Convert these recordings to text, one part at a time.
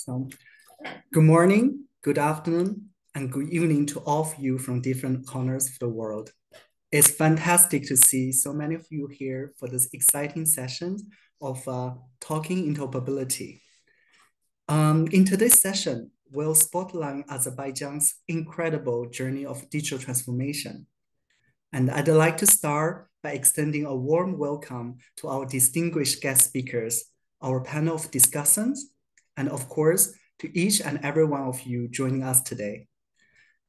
So, good morning, good afternoon, and good evening to all of you from different corners of the world. It's fantastic to see so many of you here for this exciting session of talking interoperability. In today's session, we'll spotlight Azerbaijan's incredible journey of digital transformation. And I'd like to start by extending a warm welcome to our distinguished guest speakers, our panel of discussants, and of course, to each and every one of you joining us today.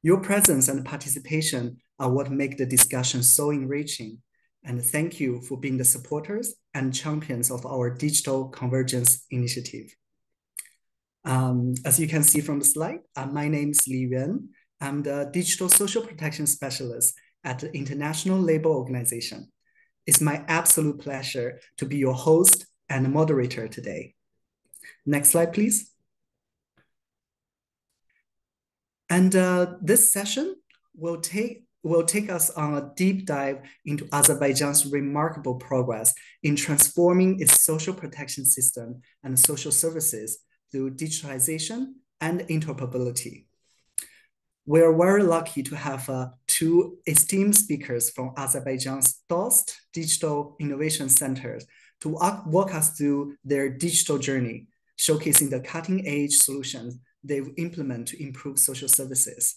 Your presence and participation are what make the discussion so enriching, and thank you for being the supporters and champions of our Digital Convergence Initiative. As you can see from the slide, my name is Li Yuan. I'm the Digital Social Protection Specialist at the International Labour Organization. It's my absolute pleasure to be your host and moderator today. Next slide, please. And this session will take us on a deep dive into Azerbaijan's remarkable progress in transforming its social protection system and social services through digitalization and interoperability. We are very lucky to have two esteemed speakers from Azerbaijan's DOST Digital Innovation Centers to walk us through their digital journey, showcasing the cutting-edge solutions they've implemented to improve social services.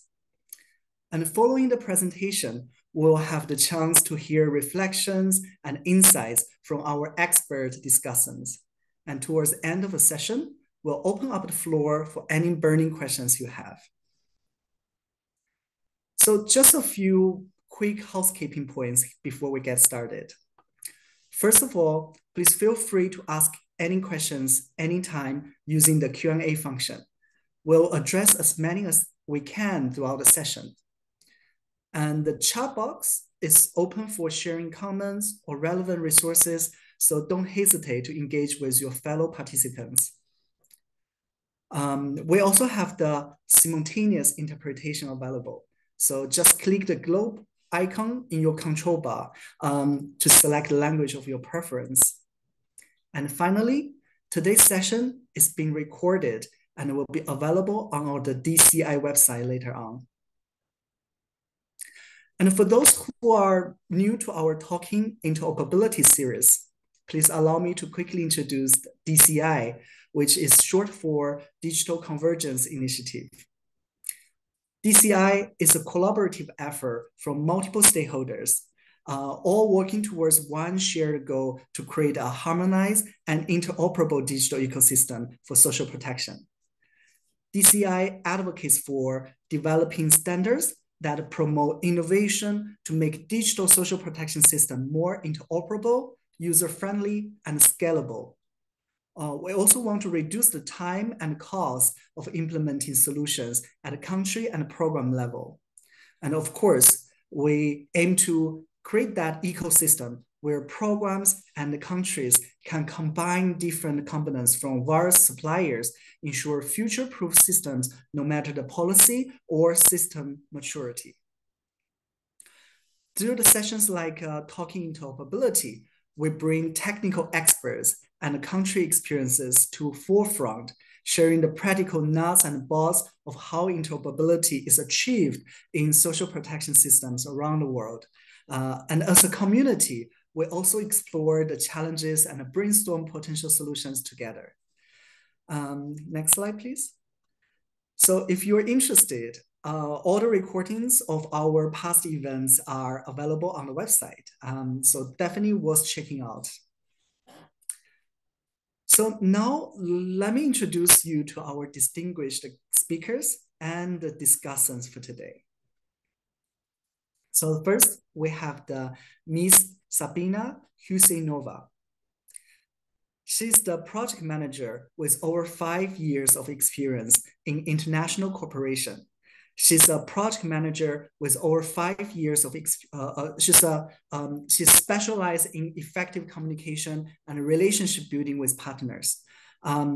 And following the presentation, we'll have the chance to hear reflections and insights from our expert discussants. And towards the end of the session, we'll open up the floor for any burning questions you have. So just a few quick housekeeping points before we get started. First of all, please feel free to ask any questions anytime using the Q&A function. We'll address as many as we can throughout the session. And the chat box is open for sharing comments or relevant resources, so don't hesitate to engage with your fellow participants. We also have the simultaneous interpretation available. So just click the globe icon in your control bar to select the language of your preference. And finally, today's session is being recorded and will be available on the DCI website later on. And for those who are new to our Talking Interoperability series, please allow me to quickly introduce DCI, which is short for Digital Convergence Initiative. DCI is a collaborative effort from multiple stakeholders, all working towards one shared goal to create a harmonized and interoperable digital ecosystem for social protection. DCI advocates for developing standards that promote innovation to make digital social protection system more interoperable, user-friendly, and scalable. We also want to reduce the time and cost of implementing solutions at a country and program level. And of course, we aim to create that ecosystem where programs and the countries can combine different components from various suppliers, ensure future-proof systems, no matter the policy or system maturity. Through the sessions like Talking Interoperability, we bring technical experts and country experiences to forefront, sharing the practical nuts and bolts of how interoperability is achieved in social protection systems around the world. And as a community, we also explore the challenges and brainstorm potential solutions together. Next slide, please. So if you're interested, all the recordings of our past events are available on the website. So definitely worth checking out. So now let me introduce you to our distinguished speakers and the discussants for today. So first, we have the Ms. Sabina Husseinova. She's the project manager with over 5 years of experience in international cooperation. She's a project manager with over 5 years of she's specialized in effective communication and relationship building with partners.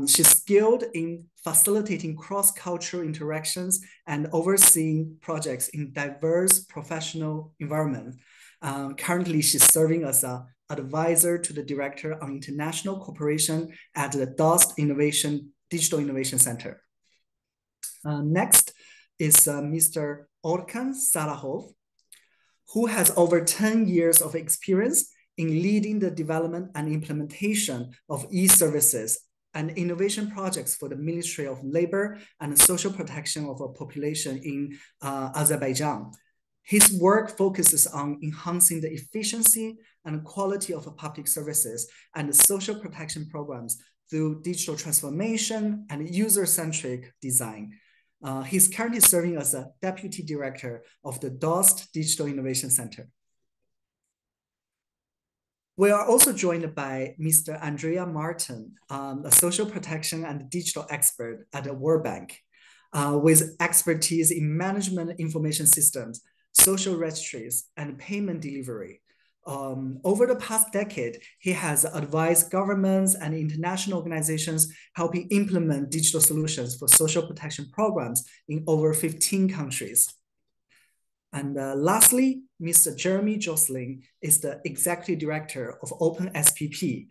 She's skilled in facilitating cross-cultural interactions and overseeing projects in diverse professional environments. Currently, she's serving as an advisor to the director on international cooperation at the DOST Innovation Digital Innovation Center. Next is Mr. Orkan Salahov, who has over 10 years of experience in leading the development and implementation of e-services and innovation projects for the Ministry of Labor and Social Protection of a Population in Azerbaijan. His work focuses on enhancing the efficiency and quality of public services and social protection programs through digital transformation and user-centric design. He's currently serving as a Deputy Director of the DOST Digital Innovation Center. We are also joined by Mr. Andrea Martin, a social protection and digital expert at the World Bank, with expertise in management information systems, social registries, and payment delivery. Over the past decade, he has advised governments and international organizations helping implement digital solutions for social protection programs in over 15 countries. And lastly, Mr. Jeremy Jocelyn is the Executive Director of OpenSPP.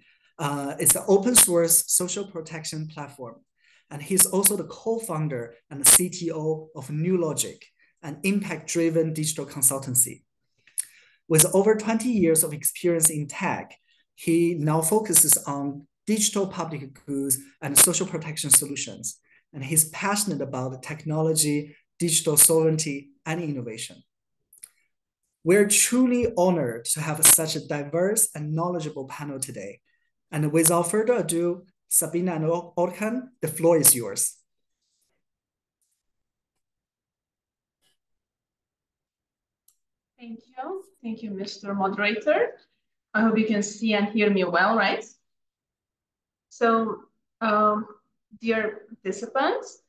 It's an open source social protection platform. And he's also the co-founder and the CTO of New Logic, an impact-driven digital consultancy. With over 20 years of experience in tech, he now focuses on digital public goods and social protection solutions. And he's passionate about technology, digital sovereignty, and innovation. We're truly honored to have such a diverse and knowledgeable panel today. And without further ado, Sabina and Orkan, the floor is yours. Thank you, Mr. Moderator. I hope you can see and hear me well, right? So, dear participants,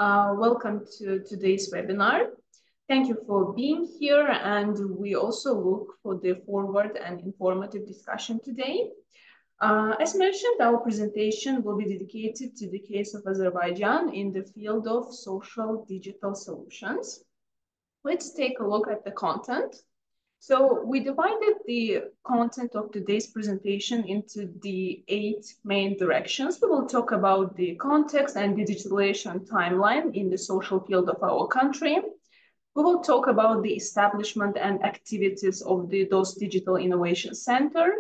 welcome to today's webinar. Thank you for being here, and we also look for the forward and informative discussion today. As mentioned, our presentation will be dedicated to the case of Azerbaijan in the field of social digital solutions. Let's take a look at the content. So we divided the content of today's presentation into the 8 main directions. We will talk about the context and digitalization timeline in the social field of our country. We will talk about the establishment and activities of the DOS Digital Innovation Center.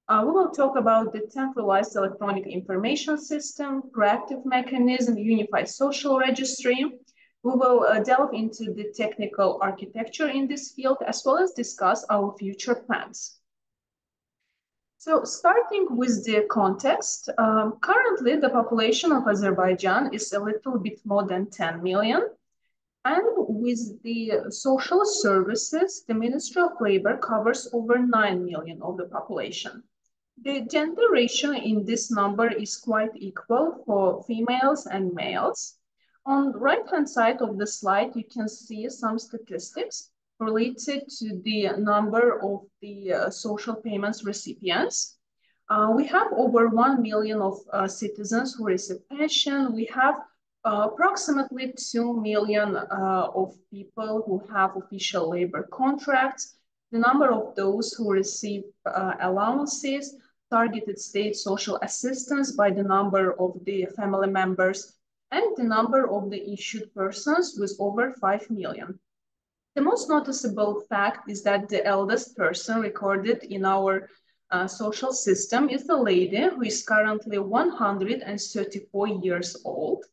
We will talk about the centralized electronic information system, proactive mechanism, unified social registry. We will delve into the technical architecture in this field, as well as discuss our future plans. So starting with the context, currently the population of Azerbaijan is a little bit more than 10 million. And with the social services, the Ministry of Labor covers over 9 million of the population. The gender ratio in this number is quite equal for females and males. On the right-hand side of the slide, you can see some statistics related to the number of the social payments recipients. We have over 1 million of citizens who receive pension. We have approximately 2 million of people who have official labor contracts. The number of those who receive allowances, targeted state social assistance by the number of the family members, and the number of the issued persons was over 5 million. The most noticeable fact is that the eldest person recorded in our social system is the lady who is currently 134 years old,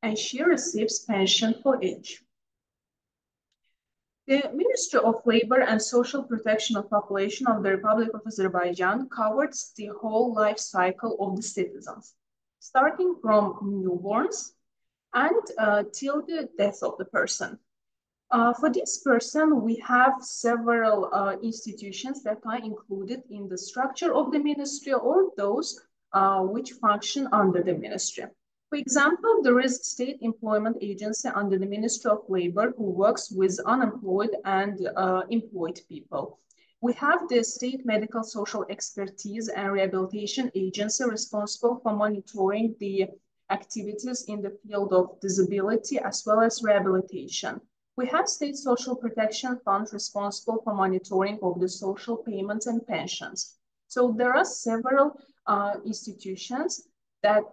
and she receives pension for age. The Ministry of Labor and Social Protection of Population of the Republic of Azerbaijan covers the whole life cycle of the citizens, starting from newborns and till the death of the person. For this person, we have several institutions that are included in the structure of the ministry, or those which function under the ministry. For example, there is State Employment Agency under the Ministry of Labor who works with unemployed and employed people. We have the State Medical Social Expertise and Rehabilitation Agency responsible for monitoring the activities in the field of disability as well as rehabilitation. We have State Social Protection Fund responsible for monitoring of the social payments and pensions. So there are several institutions that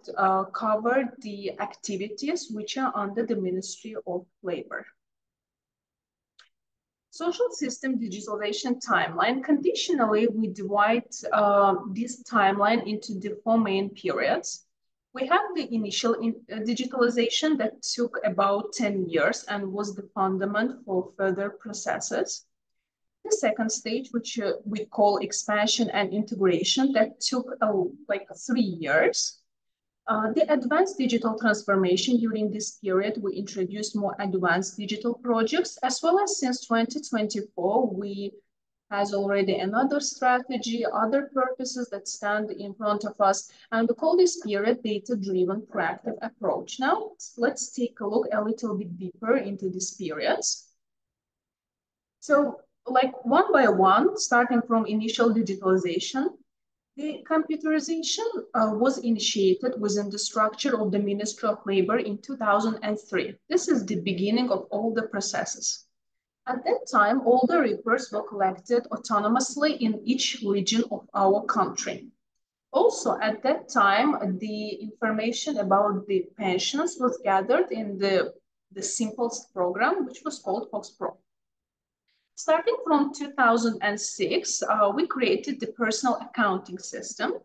cover the activities which are under the Ministry of Labor. Social system digitalization timeline. Conditionally, we divide this timeline into the 4 main periods. We have the initial digitalization that took about 10 years and was the fundament for further processes. The second stage, which we call expansion and integration, that took like 3 years. The advanced digital transformation. During this period, we introduced more advanced digital projects, as well as since 2024, we has already another strategy, other purposes that stand in front of us, and we call this period data-driven proactive approach. Now, let's take a look a little bit deeper into these periods. So, like one by one, starting from initial digitalization, the computerization was initiated within the structure of the Ministry of Labor in 2003. This is the beginning of all the processes. At that time, all the records were collected autonomously in each region of our country. Also, at that time, the information about the pensions was gathered in the simplest program, which was called FoxPro. Starting from 2006, we created the personal accounting system,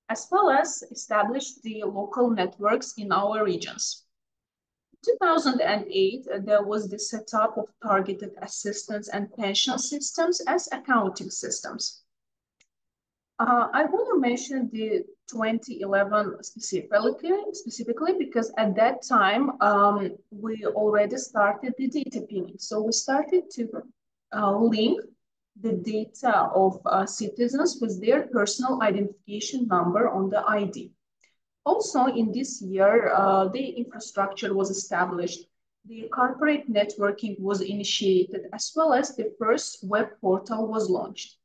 as well as established the local networks in our regions. In 2008, there was the setup of targeted assistance and pension systems as accounting systems. I want to mention the 2011 specifically because at that time, we already started the data pinning. So we started to link the data of citizens with their personal identification number on the ID. Also, in this year, the infrastructure was established, the corporate networking was initiated, as well as the first web portal was launched.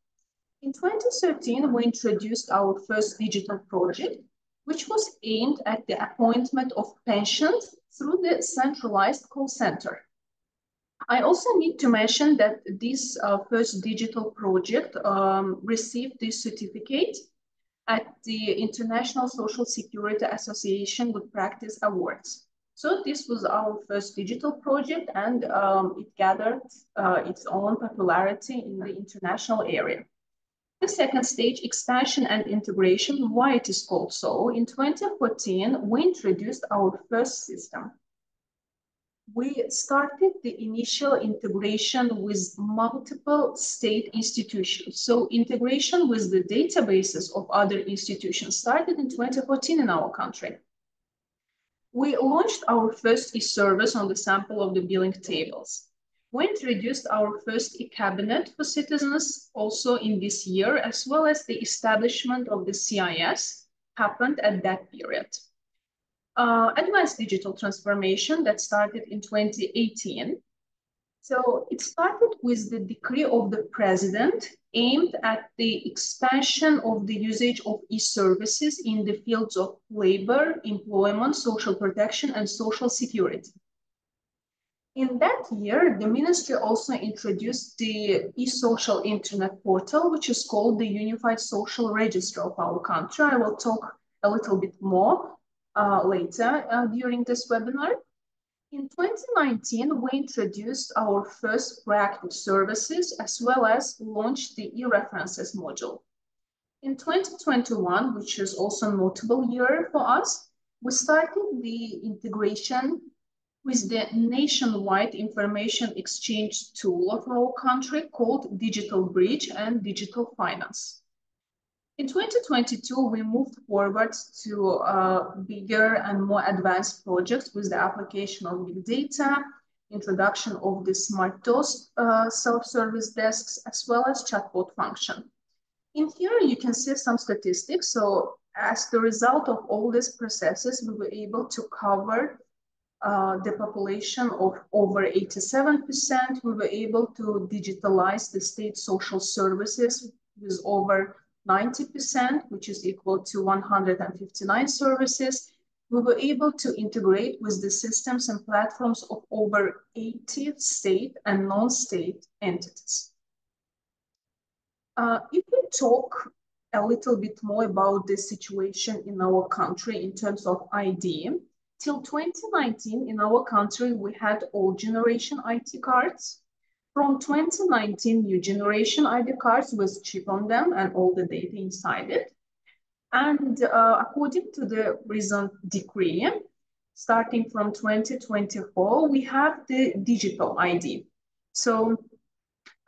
In 2013, we introduced our first digital project, which was aimed at the appointment of pensions through the centralized call center. I also need to mention that this first digital project received this certificate at the International Social Security Association Good Practice Awards. So this was our first digital project, and it gathered its own popularity in the international area. The second stage, expansion and integration, why it is called so. In 2014, we introduced our first system. We started the initial integration with multiple state institutions. So integration with the databases of other institutions started in 2014 in our country. We launched our first e-service on the sample of the billing tables. We introduced our first e-cabinet for citizens also in this year, as well as the establishment of the CIS happened at that period. Advanced digital transformation that started in 2018. So it started with the decree of the president aimed at the expansion of the usage of e-services in the fields of labor, employment, social protection, and social security. In that year, the ministry also introduced the e-social internet portal, which is called the Unified Social Register of our country. I will talk a little bit more later during this webinar. In 2019, we introduced our first proactive services as well as launched the e-references module. In 2021, which is also a notable year for us, we started the integration with the nationwide information exchange tool of our country called Digital Bridge and Digital Finance. In 2022, we moved forward to bigger and more advanced projects with the application of big data, introduction of the smart DOS self-service desks, as well as chatbot function. In here, you can see some statistics. So as the result of all these processes, we were able to cover the population of over 87%. We were able to digitalize the state social services with over 90%, which is equal to 159 services. We were able to integrate with the systems and platforms of over 80 state and non-state entities. If we talk a little bit more about the situation in our country in terms of ID. Till 2019, in our country, we had old generation IT cards. From 2019, new generation ID cards with chip on them and all the data inside it. And according to the recent decree, starting from 2024, we have the digital ID. So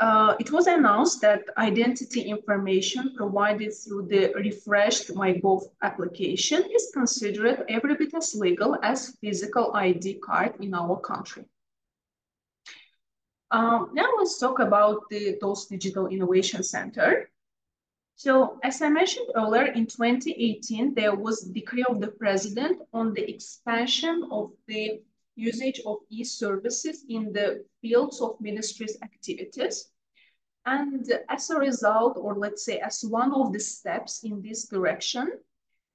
it was announced that identity information provided through the refreshed MyGov application is considered every bit as legal as physical ID card in our country. Now let's talk about the DOS Digital Innovation Center. So as I mentioned earlier, in 2018, there was a decree of the president on the expansion of the usage of e-services in the fields of ministry's activities. And as a result, or let's say as one of the steps in this direction,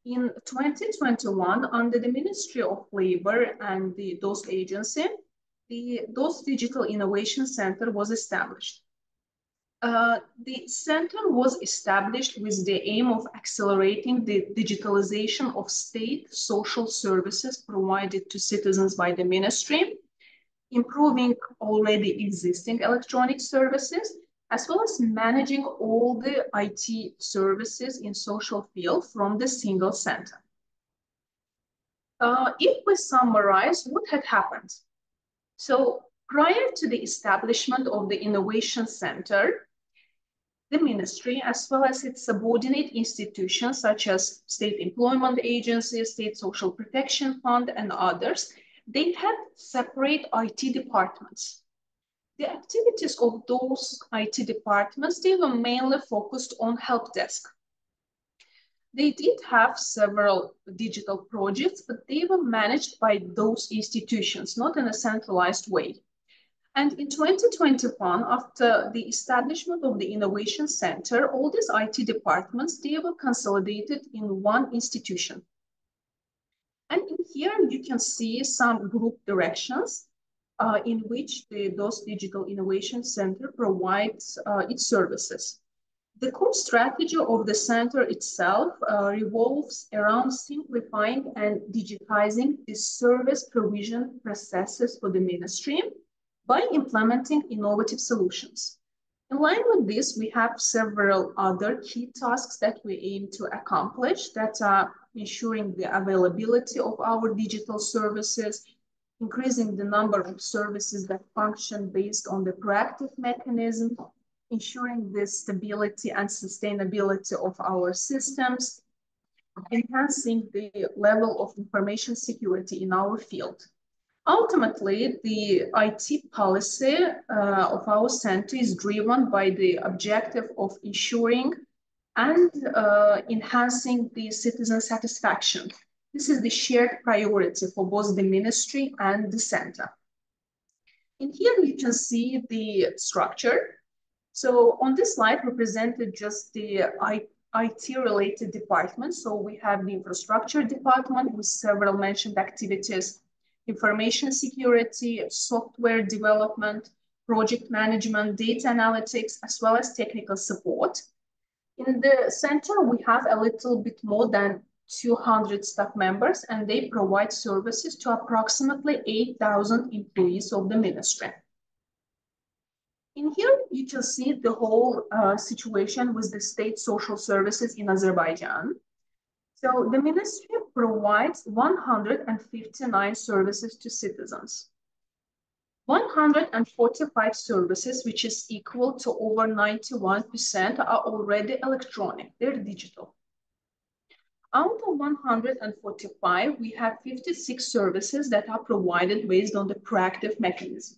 in 2021, under the Ministry of Labor and the DOS agency, the DOS Digital Innovation Center was established. The center was established with the aim of accelerating the digitalization of state social services provided to citizens by the ministry, improving already existing electronic services, as well as managing all the IT services in social field from the single center. If we summarize what had happened. So prior to the establishment of the Innovation Center, the ministry, as well as its subordinate institutions, such as state employment agencies, state social protection fund, and others, they had separate IT departments. The activities of those IT departments, they were mainly focused on help desk. They did have several digital projects, but they were managed by those institutions, not in a centralized way. And in 2021, after the establishment of the Innovation Center, all these IT departments, they were consolidated in one institution. And in here, you can see some group directions in which the DOS Digital Innovation Center provides its services. The core strategy of the center itself revolves around simplifying and digitizing the service provision processes for the ministry by implementing innovative solutions. In line with this, we have several other key tasks that we aim to accomplish that are ensuring the availability of our digital services, increasing the number of services that function based on the proactive mechanism, ensuring the stability and sustainability of our systems, enhancing the level of information security in our field. Ultimately, the IT policy of our center is driven by the objective of ensuring and enhancing the citizen satisfaction. This is the shared priority for both the ministry and the center. In here, you can see the structure. So on this slide, we presented just the IT-related departments. So we have the infrastructure department with several mentioned activities, information security, software development, project management, data analytics, as well as technical support. In the center, we have a little bit more than 200 staff members, and they provide services to approximately 8,000 employees of the ministry. In here, you can see the whole situation with the state social services in Azerbaijan. So the ministry provides 159 services to citizens. 145 services, which is equal to over 91%, are already electronic, they're digital. Out of 145, we have 56 services that are provided based on the proactive mechanism.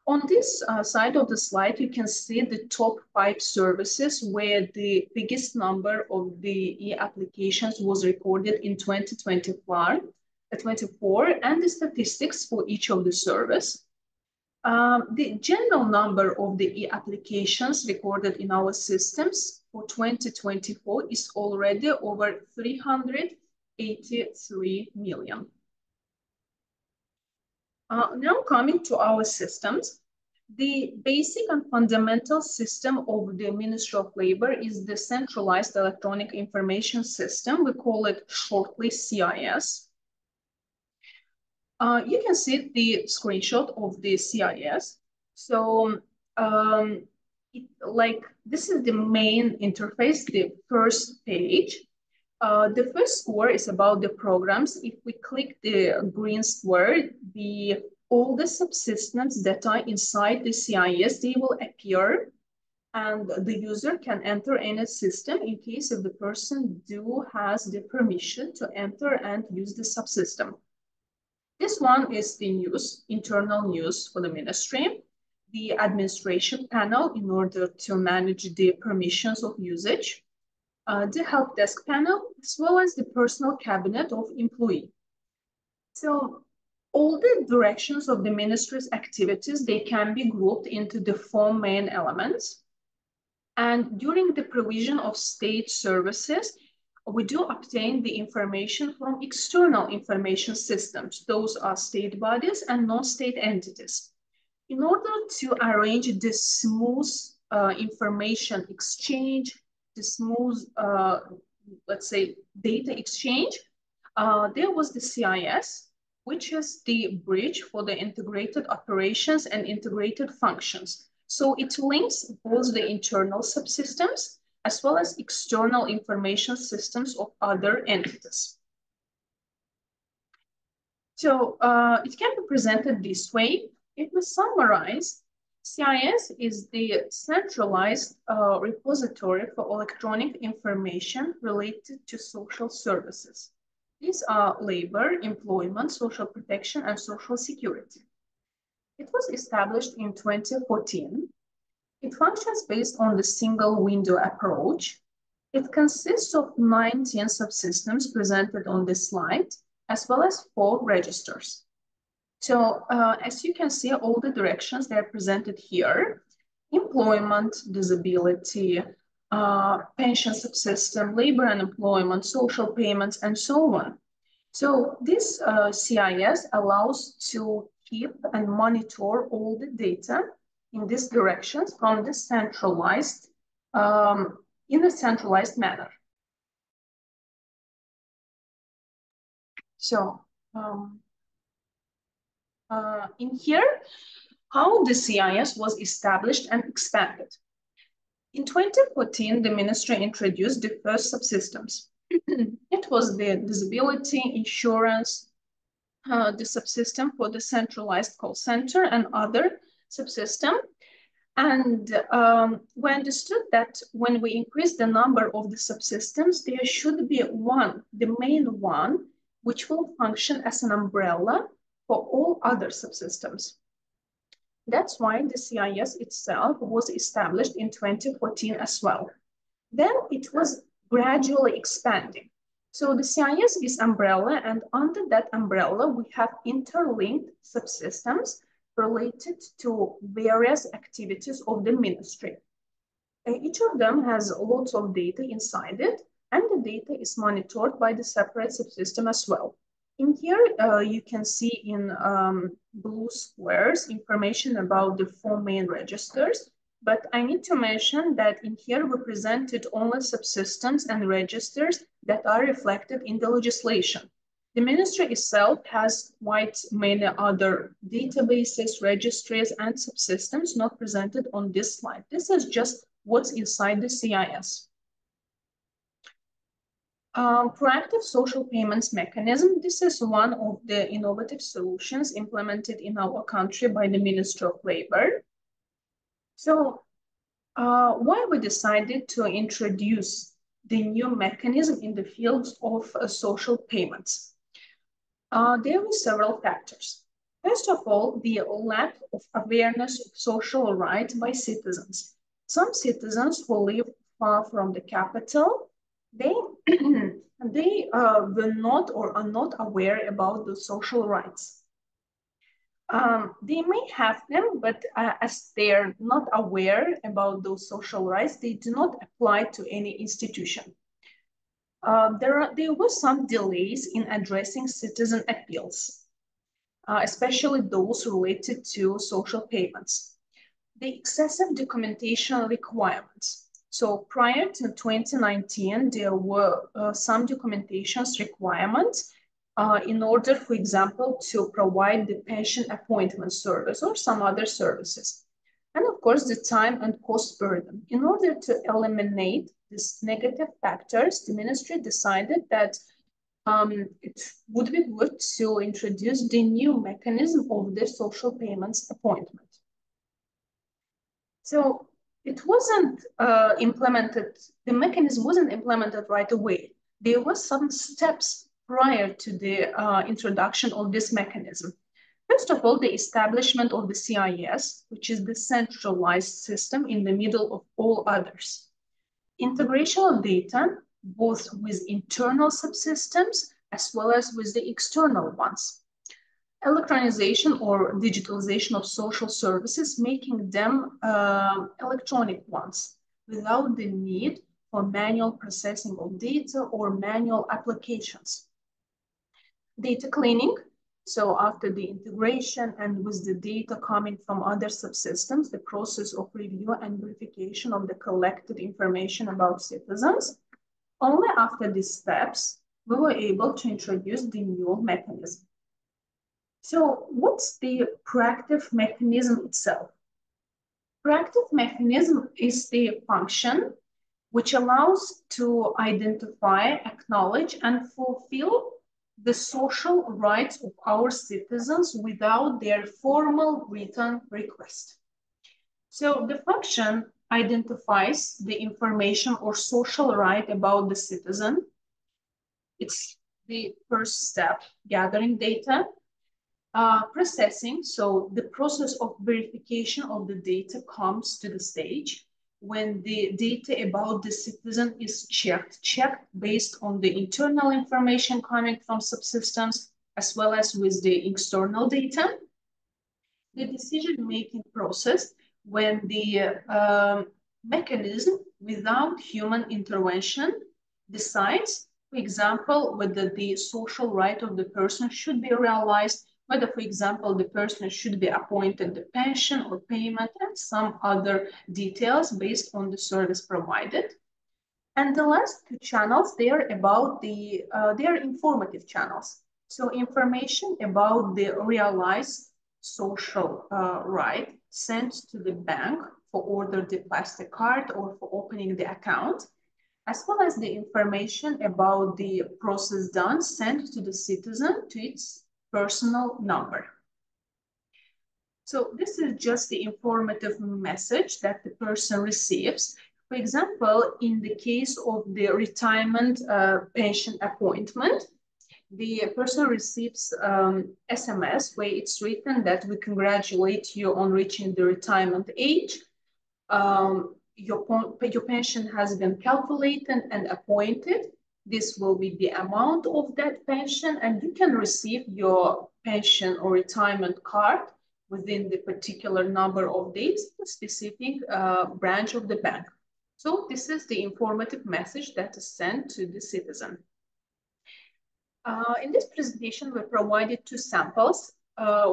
On this side of the slide, you can see the top 5 services where the biggest number of the e-applications was recorded in 2024, and the statistics for each of the service. The general number of the e-applications recorded in our systems for 2024 is already over 383 million. Now coming to our systems. The basic and fundamental system of the Ministry of Labor is the Centralized Electronic Information System. We call it shortly CIS. You can see the screenshot of the CIS. So this is the main interface, the first page. The first square is about the programs. If we click the green square, all the subsystems that are inside the CIS, they will appear, and the user can enter any system in case if the person has the permission to enter and use the subsystem. This one is the news, internal news for the ministry, the administration panel in order to manage the permissions of usage, the help desk panel, as well as the personal cabinet of employee. So all the directions of the ministry's activities, they can be grouped into the four main elements. And during the provision of state services, we do obtain the information from external information systems. Those are state bodies and non-state entities. In order to arrange this smooth information exchange, the smooth, let's say, data exchange, there was the CIS, which is the bridge for the integrated operations and integrated functions. So it links both the internal subsystems as well as external information systems of other entities. So it can be presented this way. If we summarize, CIS is the centralized repository for electronic information related to social services. These are labor, employment, social protection, and social security. It was established in 2014. It functions based on the single window approach. It consists of 19 subsystems presented on this slide, as well as 4 registers. So as you can see, all the directions that are presented here: employment, disability, pension subsystem, labor and employment, social payments, and so on. So this CIS allows to keep and monitor all the data in these directions from the centralized, in a centralized manner. So in here, how the CIS was established and expanded. In 2014, the ministry introduced the first subsystems. It was the disability insurance, the subsystem for the centralized call center and other subsystem. And we understood that when we increase the number of the subsystems, there should be one, the main one, which will function as an umbrella for all other subsystems. That's why the CIS itself was established in 2014 as well. Then it was gradually expanding. So the CIS is umbrella, and under that umbrella, we have interlinked subsystems related to various activities of the ministry. Each of them has lots of data inside it, and the data is monitored by the separate subsystem as well. In here, you can see in blue squares information about the 4 main registers, but I need to mention that in here we presented only subsystems and registers that are reflected in the legislation. The ministry itself has quite many other databases, registries, and subsystems not presented on this slide. This is just what's inside the CIS. Proactive social payments mechanism. This is one of the innovative solutions implemented in our country by the Ministry of Labor. So why we decided to introduce the new mechanism in the field of social payments? There were several factors. First of all, the lack of awareness of social rights by citizens. Some citizens who live far from the capital, they were not or are not aware about the social rights. They may have them, but as they're not aware about those social rights, they do not apply to any institution. There were some delays in addressing citizen appeals, especially those related to social payments. the excessive documentation requirements. So prior to 2019, there were some documentations requirements in order, for example, to provide the pension appointment service or some other services. And of course, the time and cost burden. In order to eliminate these negative factors, the ministry decided that it would be good to introduce the new mechanism of the social payments appointment. So it wasn't implemented, the mechanism wasn't implemented right away. There were some steps prior to the introduction of this mechanism. First of all, the establishment of the CIS, which is the centralized system in the middle of all others. Integration of data, both with internal subsystems as well as with the external ones. Electronization or digitalization of social services, making them electronic ones without the need for manual processing of data or manual applications. Data cleaning, so after the integration and with the data coming from other subsystems, the process of review and verification of the collected information about citizens. Only after these steps, we were able to introduce the new mechanism. So what's the proactive mechanism itself? Proactive mechanism is the function which allows to identify, acknowledge, and fulfill the social rights of our citizens without their formal written request. So the function identifies the information or social right about the citizen. It's the first step, gathering data. Processing, so the process of verification of the data comes to the stage when the data about the citizen is checked based on the internal information coming from subsystems as well as with the external data. The decision-making process when the mechanism without human intervention decides, for example, whether the social right of the person should be realized, whether, for example, the person should be appointed the pension or payment and some other details based on the service provided. And the last two channels, they are about they are informative channels. So information about the realized social right sent to the bank for order the plastic card or for opening the account, as well as the information about the process done sent to the citizen to its personal number. So this is just the informative message that the person receives. For example, in the case of the retirement pension appointment, the person receives SMS where it's written that we congratulate you on reaching the retirement age. Your pension has been calculated and appointed. This will be the amount of that pension, and you can receive your pension or retirement card within the particular number of days, a specific branch of the bank. So this is the informative message that is sent to the citizen. In this presentation, we provided two samples.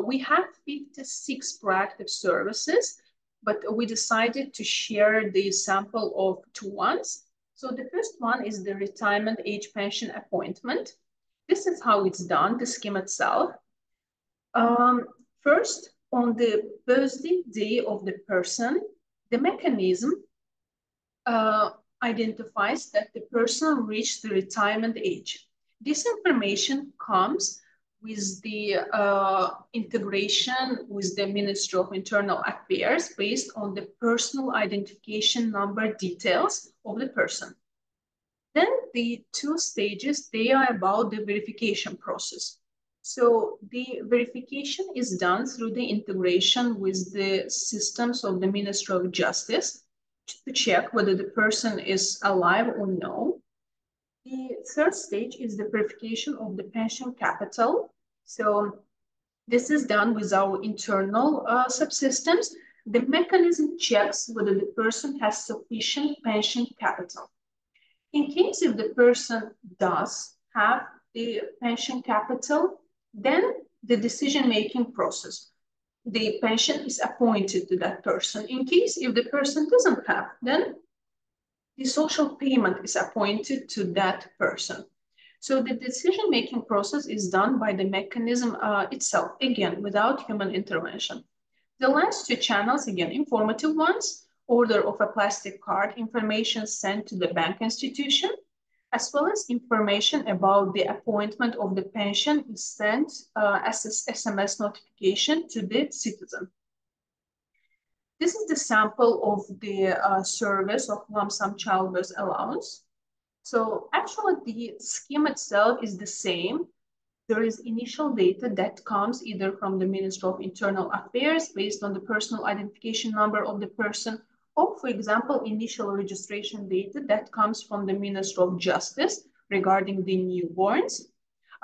We have 56 proactive services, but we decided to share the sample of two ones. So the first one is the retirement age pension appointment. This is how it's done, the scheme itself. First, on the birthday day of the person, the mechanism identifies that the person reached the retirement age. This information comes with the integration with the Ministry of Internal Affairs based on the personal identification number details of the person. Then the two stages, they are about the verification process. So the verification is done through the integration with the systems of the Ministry of Justice to check whether the person is alive or no. The third stage is the verification of the pension capital. So this is done with our internal subsystems. The mechanism checks whether the person has sufficient pension capital. In case if the person does have the pension capital, then the decision-making process. the pension is appointed to that person. In case if the person doesn't have, then the social payment is appointed to that person. So the decision-making process is done by the mechanism itself, again, without human intervention. The last two channels, again, informative ones, order of a plastic card, information sent to the bank institution, as well as information about the appointment of the pension is sent as an SMS notification to the citizen. This is the sample of the service of lump sum childbirth allowance. So actually the scheme itself is the same. There is initial data that comes either from the Ministry of Internal Affairs based on the personal identification number of the person, or for example, initial registration data that comes from the Ministry of Justice regarding the newborns.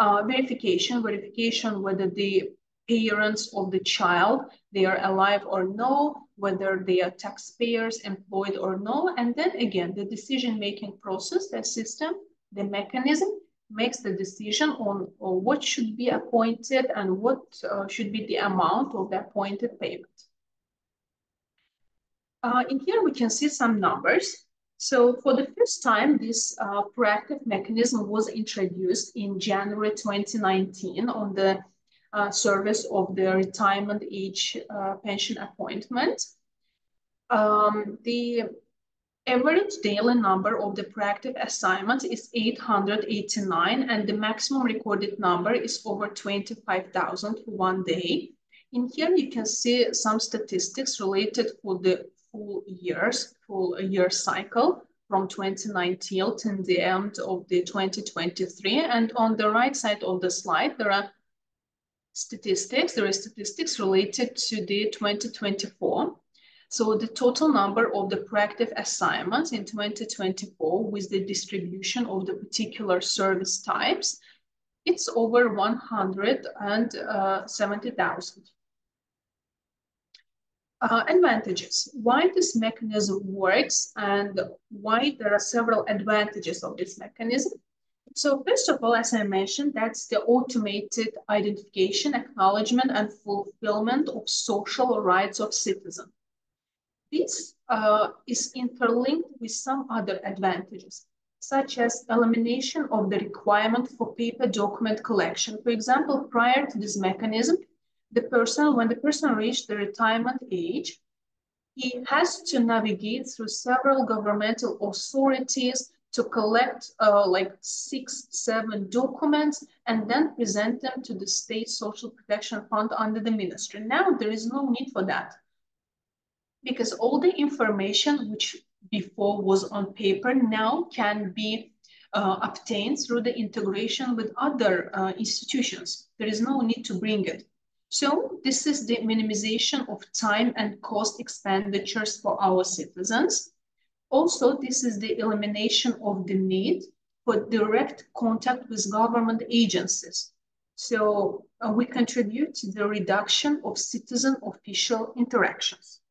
Verification whether the parents of the child, they are alive or no, whether they are taxpayers, employed or no. And then again, the decision-making process, the system, the mechanism makes the decision on what should be appointed and what should be the amount of the appointed payment. In here, we can see some numbers. So for the first time, this proactive mechanism was introduced in January 2019 on the service of the retirement age pension appointment. The average daily number of the proactive assignments is 889, and the maximum recorded number is over 25,000 for one day. In here, you can see some statistics related for the full year cycle from 2019 to the end of the 2023. And on the right side of the slide, there are statistics. There are statistics related to the 2024. So the total number of the proactive assignments in 2024 with the distribution of the particular service types, it's over 170,000. Advantages, why this mechanism works and why there are several advantages of this mechanism. So first of all, as I mentioned, that's the automated identification, acknowledgement, and fulfillment of social rights of citizens. This is interlinked with some other advantages, such as elimination of the requirement for paper document collection. For example, prior to this mechanism, when the person reached the retirement age, he has to navigate through several governmental authorities to collect like 6-7 documents and then present them to the state social protection fund under the ministry. Now there is no need for that, because all the information which before was on paper now can be obtained through the integration with other institutions. There is no need to bring it. So this is the minimization of time and cost expenditures for our citizens. Also, this is the elimination of the need for direct contact with government agencies. So we contribute to the reduction of citizen official interactions.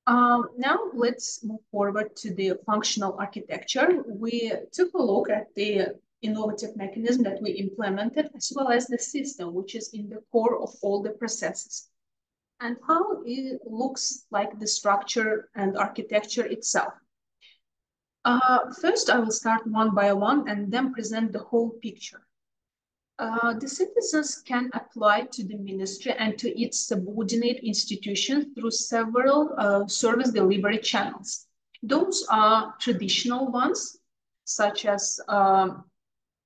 Now let's move forward to the functional architecture. We took a look at the innovative mechanism that we implemented, as well as the system, which is in the core of all the processes, and how it looks like the structure and architecture itself. First, I will start one by one and then present the whole picture. The citizens can apply to the ministry and to its subordinate institutions through several service delivery channels. Those are traditional ones, such as,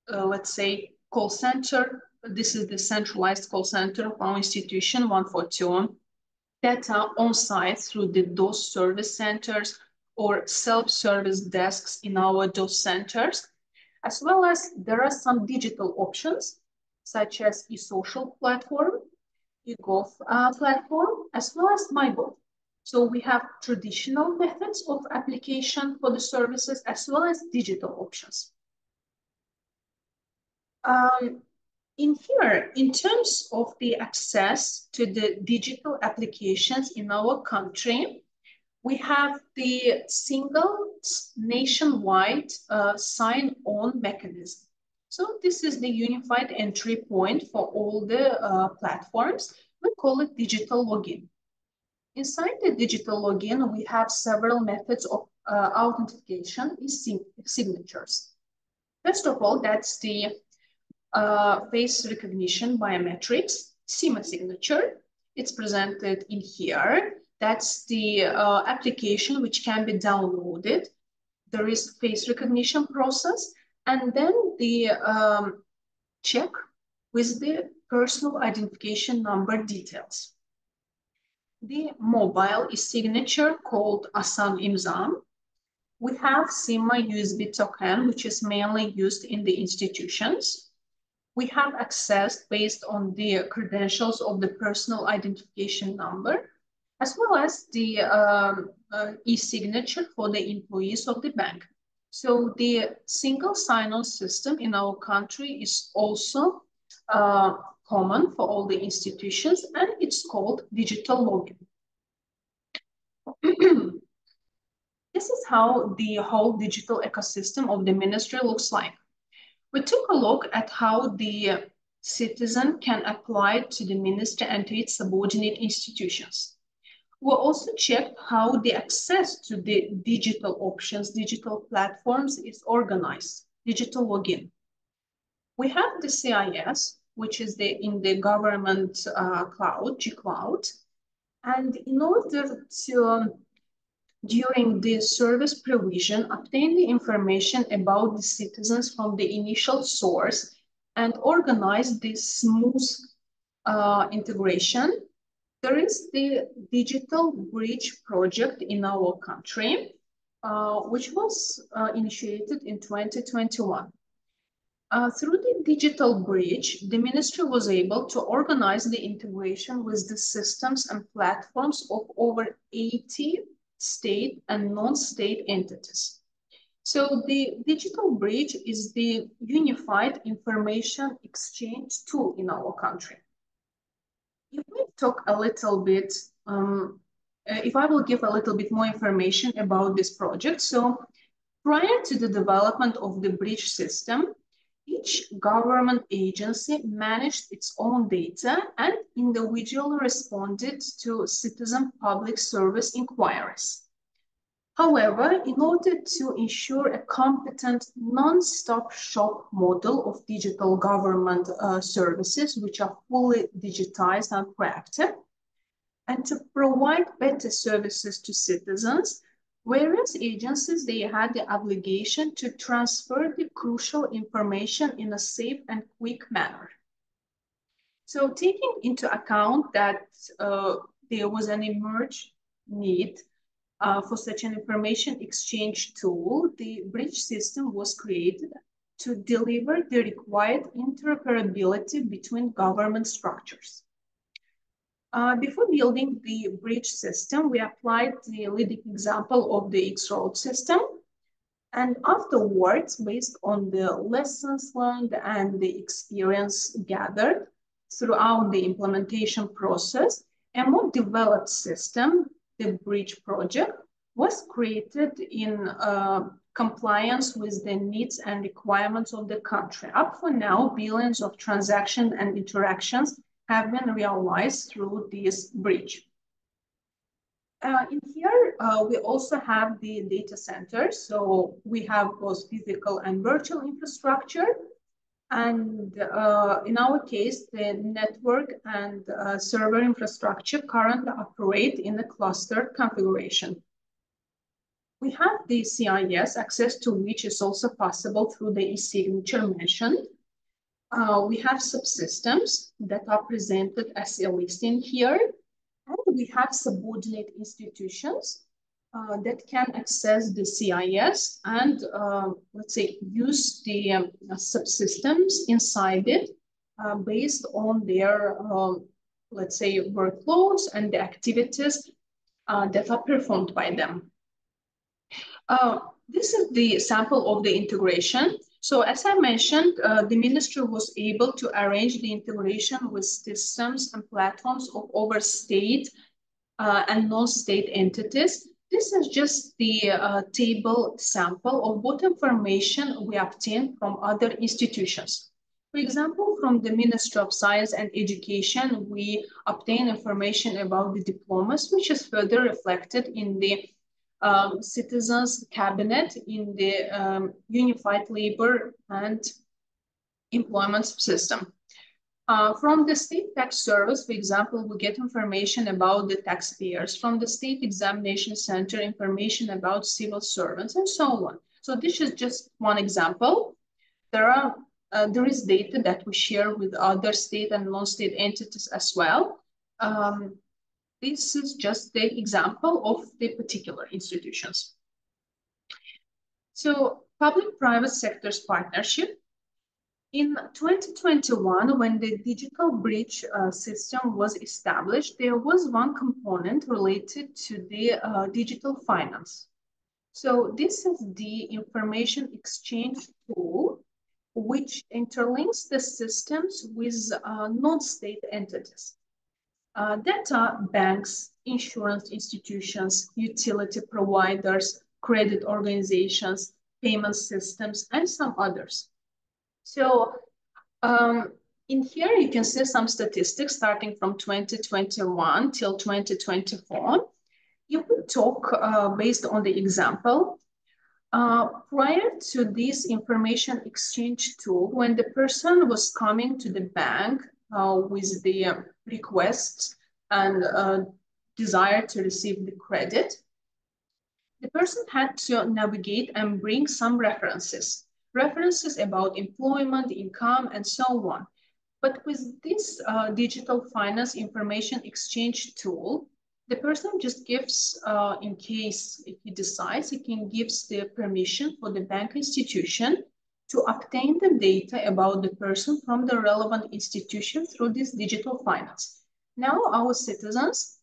let's say, call center. This is the centralized call center of our institution, 142, that are on site through the DOS service centers or self-service desks in our DOS centers, as well as there are some digital options, such as e-social platform, e-gov platform, as well as MyGov. So we have traditional methods of application for the services, as well as digital options. In here, in terms of the access to the digital applications in our country, we have the single nationwide sign-on mechanism. So this is the unified entry point for all the platforms, call it digital login. Inside the digital login, we have several methods of authentication in signatures. First of all, that's the face recognition biometrics, SIMA signature. It's presented in here. That's the application which can be downloaded. There is face recognition process, and then the check with the personal identification number details. The mobile signature called Asan İmzam. We have SIMA USB token, which is mainly used in the institutions. We have access based on the credentials of the personal identification number, as well as the e-signature for the employees of the bank. So the single sign-on system in our country is also common for all the institutions, and it's called digital login. This is how the whole digital ecosystem of the ministry looks like. We took a look at how the citizen can apply to the ministry and to its subordinate institutions. We also checked how the access to the digital options, digital platforms is organized, digital login. We have the CIS, which is in the government cloud, G-Cloud. And in order to, during the service provision, obtain the information about the citizens from the initial source and organize this smooth integration, there is the Digital Bridge project in our country, which was initiated in 2021. Through the Digital Bridge, the ministry was able to organize the integration with the systems and platforms of over 80 state and non-state entities. So the Digital Bridge is the unified information exchange tool in our country. If we talk a little bit, if I will give a little bit more information about this project. So prior to the development of the bridge system, each government agency managed its own data and individually responded to citizen public service inquiries. However, in order to ensure a competent non-stop shop model of digital government services, which are fully digitized and proactive, and to provide better services to citizens, various agencies, they had the obligation to transfer the crucial information in a safe and quick manner. So taking into account that there was an emerged need for such an information exchange tool, the bridge system was created to deliver the required interoperability between government structures. Before building the bridge system, we applied the leading example of the X-Road system. And afterwards, based on the lessons learned and the experience gathered throughout the implementation process, a more developed system, the bridge project, was created in compliance with the needs and requirements of the country. Up for now, billions of transactions and interactions have been realized through this bridge. In here, we also have the data centers. So we have both physical and virtual infrastructure. And in our case, the network and server infrastructure currently operate in a clustered configuration. We have the CIS, access to which is also possible through the e-signature mentioned. We have subsystems that are presented as a listing here. And we have subordinate institutions that can access the CIS and, let's say, use the subsystems inside it based on their, let's say, workloads and the activities that are performed by them. This is the sample of the integration. So as I mentioned, the ministry was able to arrange the integration with systems and platforms of over state and non-state entities. This is just the table sample of what information we obtained from other institutions. For example, from the Ministry of Science and Education, we obtain information about the diplomas, which is further reflected in the Citizens Cabinet in the Unified Labor and Employment Subsystem. From the State Tax Service, for example, we get information about the taxpayers. From the State Examination Center, information about civil servants, and so on. So this is just one example. There is data that we share with other state and non-state entities as well. This is just the example of the particular institutions. So public-private sectors partnership. In 2021, when the digital bridge system was established, there was one component related to the digital finance. So this is the information exchange tool, which interlinks the systems with non-state entities. That are banks, insurance institutions, utility providers, credit organizations, payment systems, and some others. So in here, you can see some statistics starting from 2021 till 2024. If we talk based on the example, prior to this information exchange tool, when the person was coming to the bank with the request and desire to receive the credit, the person had to navigate and bring some references about employment, income, and so on. But with this digital finance information exchange tool, the person just gives, in case if he decides, he can give the permission for the bank institution to obtain the data about the person from the relevant institution through this digital finance. Now our citizens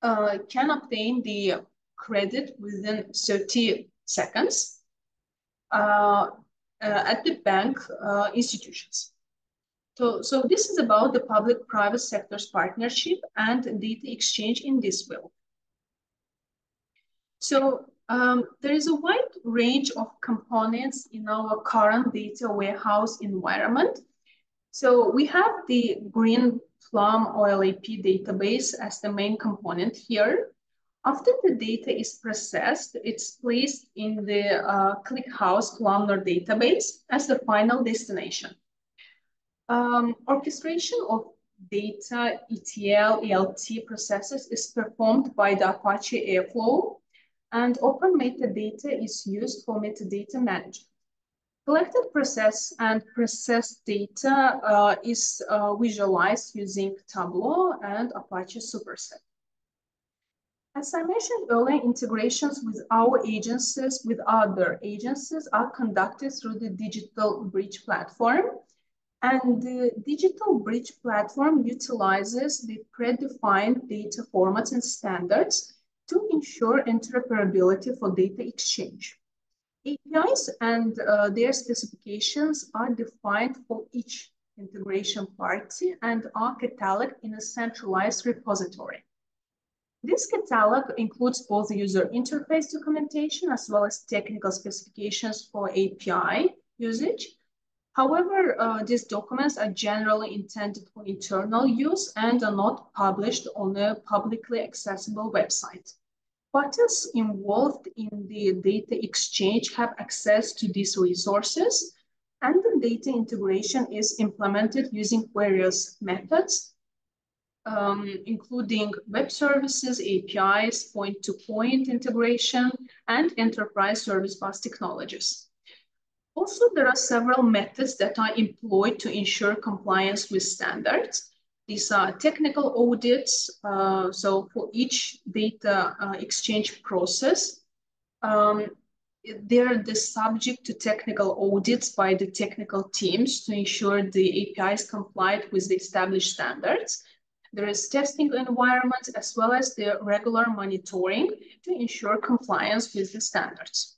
can obtain the credit within 30 seconds at the bank institutions. So this is about the public-private sectors partnership and data exchange in this field. So there is a wide range of components in our current data warehouse environment. So we have the green plum OLAP database as the main component here. After the data is processed, it's placed in the ClickHouse columnar database as the final destination. Orchestration of data, ETL, ELT processes is performed by the Apache Airflow, and open metadata is used for metadata management. Collected processed data is visualized using Tableau and Apache Superset. As I mentioned earlier, integrations with our agencies, with other agencies, are conducted through the Digital Bridge platform. And the Digital Bridge platform utilizes the predefined data formats and standards to ensure interoperability for data exchange. APIs and their specifications are defined for each integration party and are cataloged in a centralized repository. This catalog includes both user interface documentation as well as technical specifications for API usage. However, these documents are generally intended for internal use and are not published on a publicly accessible website. Parties involved in the data exchange have access to these resources, and the data integration is implemented using various methods, including web services, APIs, point-to-point integration, and enterprise service bus technologies. Also, there are several methods that are employed to ensure compliance with standards. These are technical audits. So for each data exchange process, they're the subject to technical audits by the technical teams to ensure the APIs complied with the established standards. There is testing environment as well as the regular monitoring to ensure compliance with the standards.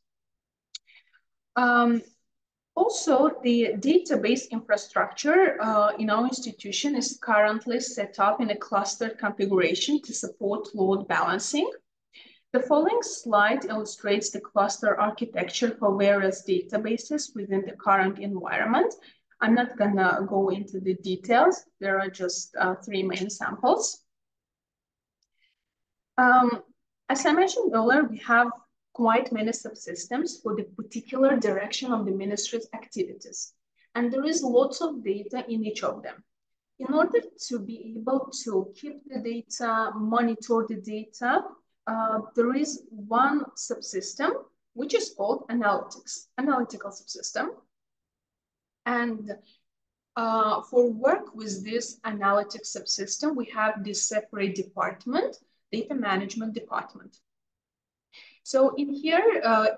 Also, the database infrastructure in our institution is currently set up in a clustered configuration to support load balancing. The following slide illustrates the cluster architecture for various databases within the current environment. I'm not gonna go into the details. There are just 3 main samples. As I mentioned earlier, we have quite many subsystems for the particular direction of the ministry's activities. And there is lots of data in each of them. In order to be able to keep the data, monitor the data, there is one subsystem, which is called analytical subsystem. And for work with this analytic subsystem, we have this separate department, data management department. So in here,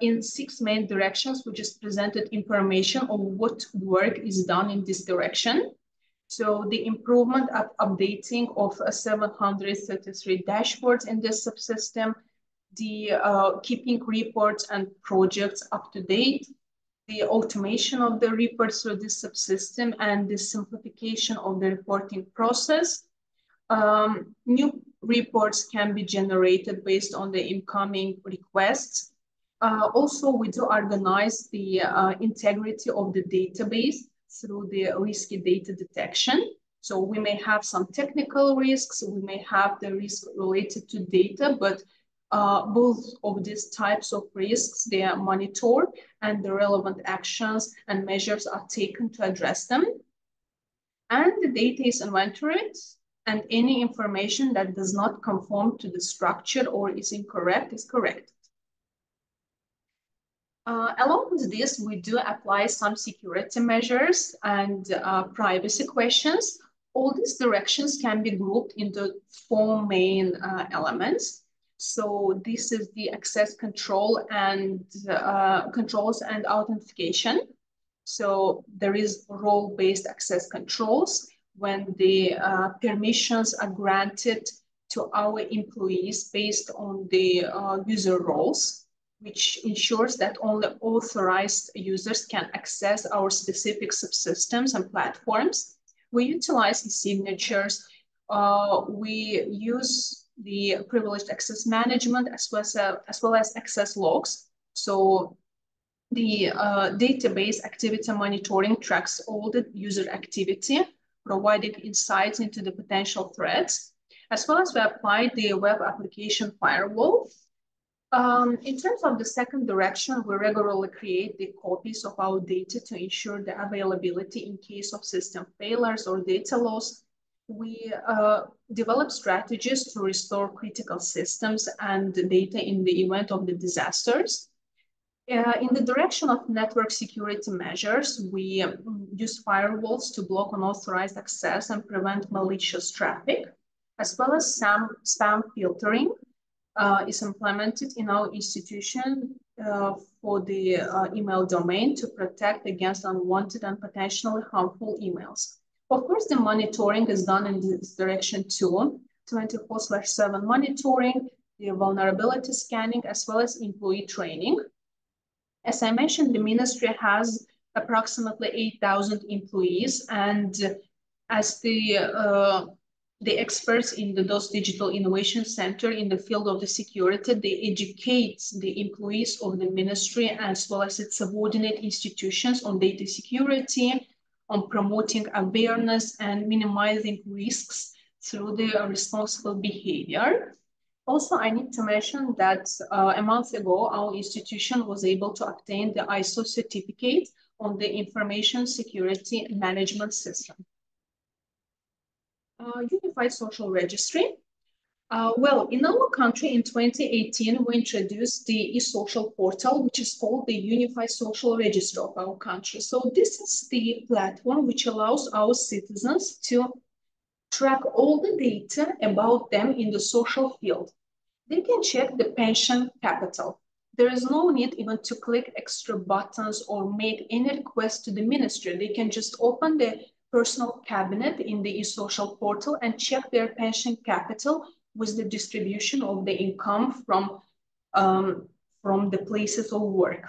in 6 main directions, we just presented information of what work is done in this direction. So the improvement of updating of 733 dashboards in this subsystem, the keeping reports and projects up to date, the automation of the reports through this subsystem, and the simplification of the reporting process. New reports can be generated based on the incoming requests. Also, we do organize the integrity of the database through the risky data detection. So we may have some technical risks, we may have the risk related to data, but both of these types of risks, they are monitored and the relevant actions and measures are taken to address them. And the data is inventoried, and any information that does not conform to the structure or is incorrect is corrected. Along with this, we do apply some security measures and privacy questions. All these directions can be grouped into 4 main elements. So this is the access control and controls and authentication. So there is role-based access controls when the permissions are granted to our employees based on the user roles, which ensures that only authorized users can access our specific subsystems and platforms. We utilize e-signatures. We use the privileged access management as well as access logs. So the database activity monitoring tracks all the user activity, providing insights into the potential threats, as well as we apply the web application firewall. In terms of the second direction, we regularly create the copies of our data to ensure the availability in case of system failures or data loss. We develop strategies to restore critical systems and data in the event of the disasters. In the direction of network security measures, we use firewalls to block unauthorized access and prevent malicious traffic, as well as spam filtering is implemented in our institution for the email domain to protect against unwanted and potentially harmful emails. Of course, the monitoring is done in this direction too, 24/7 monitoring, the vulnerability scanning, as well as employee training. As I mentioned, the ministry has approximately 8,000 employees, and as the experts in the DOS Digital Innovation Center in the field of the security, they educate the employees of the ministry as well as its subordinate institutions on data security, on promoting awareness and minimizing risks through the responsible behavior. Also, I need to mention that a month ago, our institution was able to obtain the ISO certificate on the Information Security Management System. Unified Social Registry. Well, in our country in 2018, we introduced the e-social portal, which is called the Unified Social Register of our country. So this is the platform which allows our citizens to track all the data about them in the social field. They can check the pension capital. There is no need even to click extra buttons or make any request to the ministry. They can just open the personal cabinet in the e-social portal and check their pension capital with the distribution of the income from the places of work.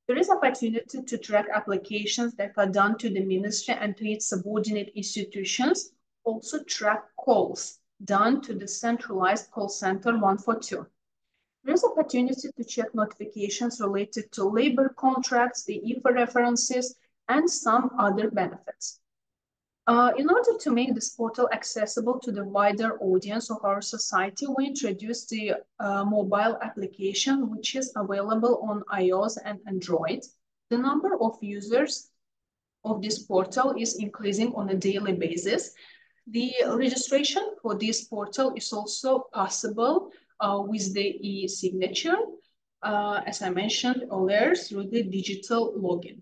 There is opportunity to track applications that are done to the ministry and to its subordinate institutions, also track calls done to the centralized call center 142. There is opportunity to check notifications related to labor contracts, the IFA references, and some other benefits. In order to make this portal accessible to the wider audience of our society, we introduced the mobile application, which is available on iOS and Android. The number of users of this portal is increasing on a daily basis. The registration for this portal is also possible with the e-signature, as I mentioned earlier, through the digital login.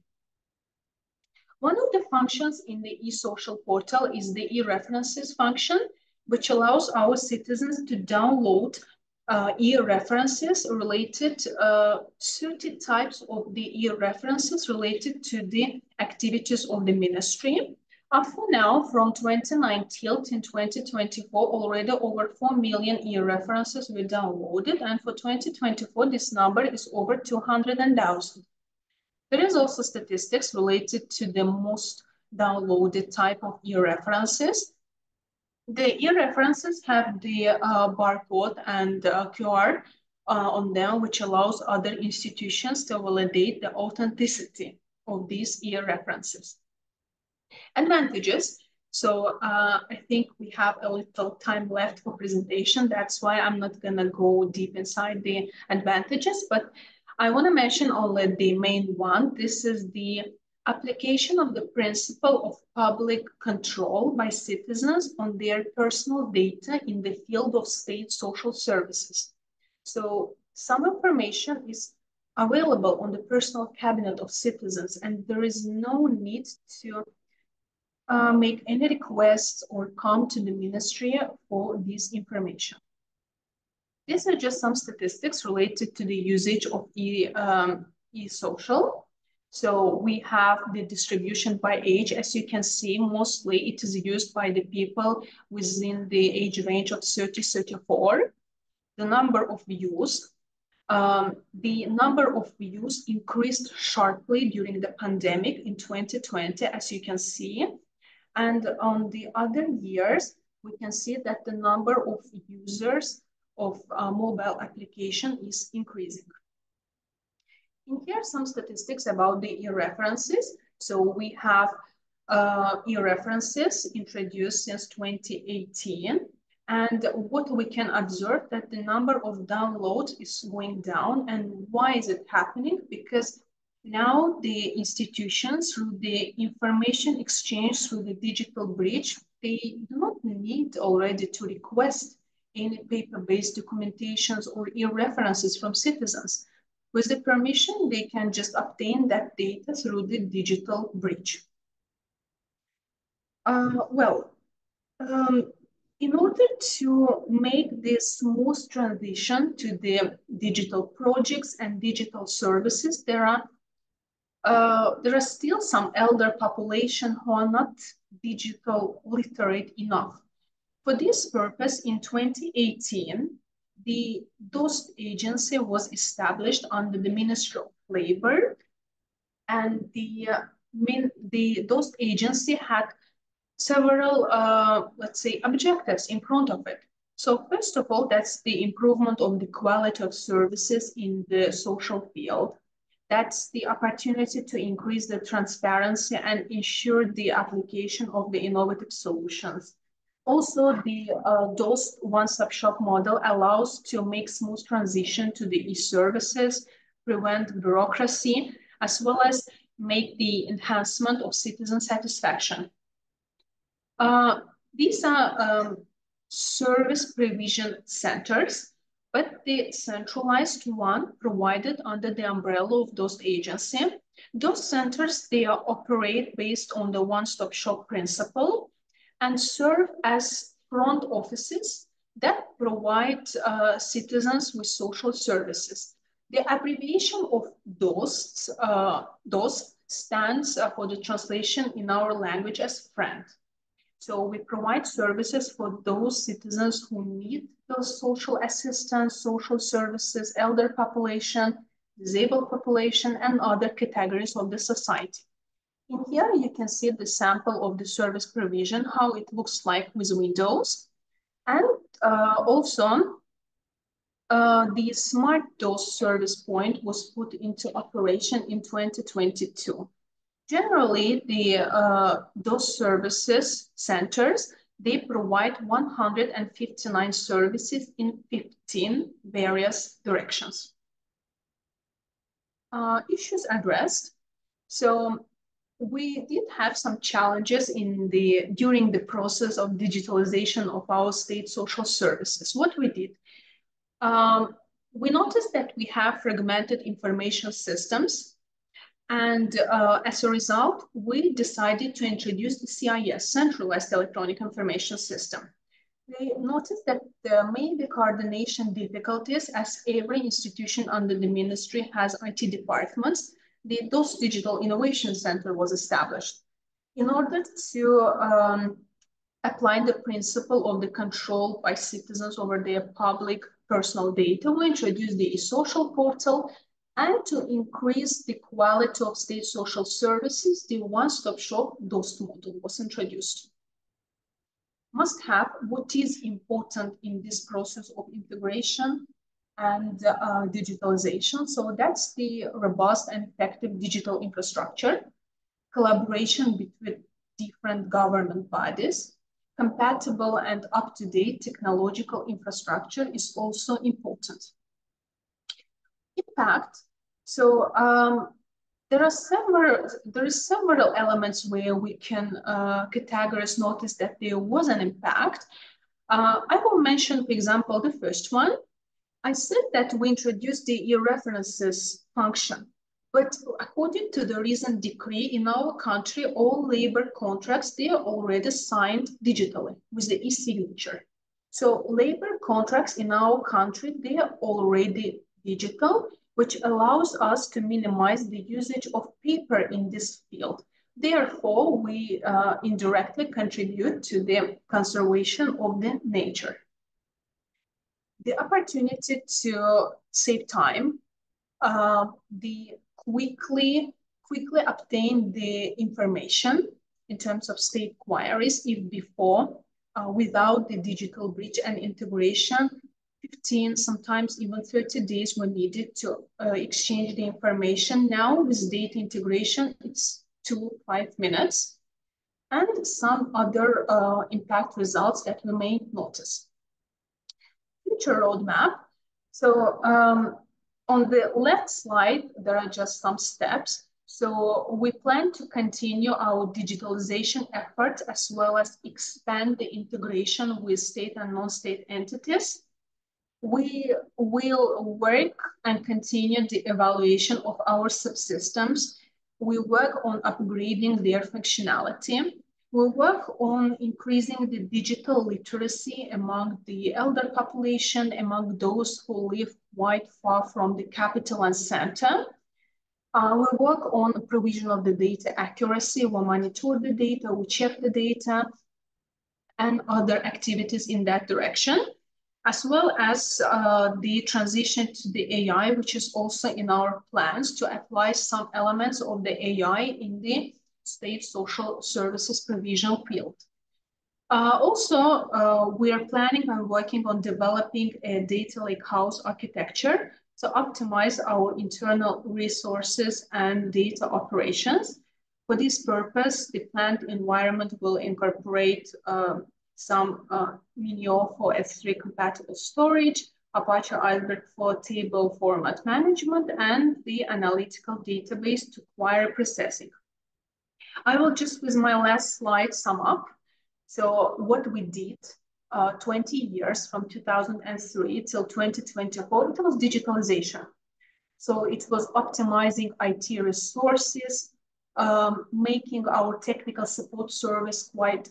One of the functions in the e-social portal is the e-references function, which allows our citizens to download e-references related to 30 types of the e-references related to the activities of the ministry. Up to now, from 2019 to 2024, already over 4 million e-references were downloaded, and for 2024, this number is over 200,000. There is also statistics related to the most downloaded type of e-references. The e-references have the barcode and QR on them, which allows other institutions to validate the authenticity of these e-references. Advantages. So I think we have a little time left for presentation. That's why I'm not gonna go deep inside the advantages, but I want to mention only the main one. This is the application of the principle of public control by citizens on their personal data in the field of state social services. So some information is available on the personal cabinet of citizens, and there is no need to make any requests or come to the ministry for this information. These are just some statistics related to the usage of e-social. So we have the distribution by age. As you can see, mostly it is used by the people within the age range of 30-34. The number of views. The number of views increased sharply during the pandemic in 2020, as you can see. And on the other years, we can see that the number of users of mobile application is increasing. In here, some statistics about the e-references. So we have e-references introduced since 2018. And what we can observe that the number of downloads is going down. And why is it happening? Because now the institutions, through the information exchange through the digital bridge, they do not need already to request any paper-based documentations or e-references from citizens. With the permission, they can just obtain that data through the digital bridge. In order to make this smooth transition to the digital projects and digital services, there are still some elder population who are not digital literate enough. For this purpose, in 2018, the DOST agency was established under the Ministry of Labor, and the DOST agency had several, let's say, objectives in front of it. So first of all, that's the improvement of the quality of services in the social field. That's the opportunity to increase the transparency and ensure the application of the innovative solutions. Also, the DOST one-stop shop model allows to make smooth transition to the e-services, prevent bureaucracy, as well as make the enhancement of citizen satisfaction. These are service provision centers, but the centralized one provided under the umbrella of DOST agency. Those centers, they operate based on the one-stop shop principle and serve as front offices that provide citizens with social services. The abbreviation of DOST stands for the translation in our language as friend. So we provide services for those citizens who need those social assistance, social services, elder population, disabled population, and other categories of the society. In here, you can see the sample of the service provision, how it looks like with Windows. And also, the Smart DOST service point was put into operation in 2022. Generally, those services centers, they provide 159 services in 15 various directions. Issues addressed. So we did have some challenges during the process of digitalization of our state social services. What we did, we noticed that we have fragmented information systems, and as a result, we decided to introduce the CIS, Centralized Electronic Information System. We noticed that there may be coordination difficulties as every institution under the ministry has IT departments. The DOS Digital Innovation Center was established. In order to apply the principle of the control by citizens over their public personal data, we introduced the e-social portal, and to increase the quality of state social services, the one-stop shop DOS model was introduced. Must have what is important in this process of integration and digitalization. So that's the robust and effective digital infrastructure, collaboration between different government bodies, compatible and up-to-date technological infrastructure is also important. Impact. So there are several elements where we can categorize notice that there was an impact. I will mention, for example, the first one. I said that we introduced the e-references function, but according to the recent decree in our country, all labor contracts, they are already signed digitally with the e-signature. So labor contracts in our country, they are already digital, which allows us to minimize the usage of paper in this field. Therefore, we indirectly contribute to the conservation of the nature. The opportunity to save time, the quickly obtain the information in terms of state queries if before, without the digital bridge and integration, 15, sometimes even 30 days were needed to exchange the information. Now with data integration, it's 2 to 5 minutes. And some other impact results that we may notice. Future roadmap. So on the left slide, there are just some steps. So we plan to continue our digitalization efforts as well as expand the integration with state and non-state entities. We will work and continue the evaluation of our subsystems. We work on upgrading their functionality. We work on increasing the digital literacy among the elder population, among those who live quite far from the capital and center. We work on the provision of the data accuracy. We monitor the data, we check the data, and other activities in that direction, as well as the transition to the AI, which is also in our plans to apply some elements of the AI in the state social services provision field. Also, we are planning and working on developing a data lakehouse architecture to optimize our internal resources and data operations. For this purpose, the planned environment will incorporate some Minio for S3 compatible storage, Apache Iceberg for table format management, and the analytical database to query processing. I will just, with my last slide, sum up. So what we did 20 years from 2003 till 2024, it was digitalization. So it was optimizing IT resources, making our technical support service quite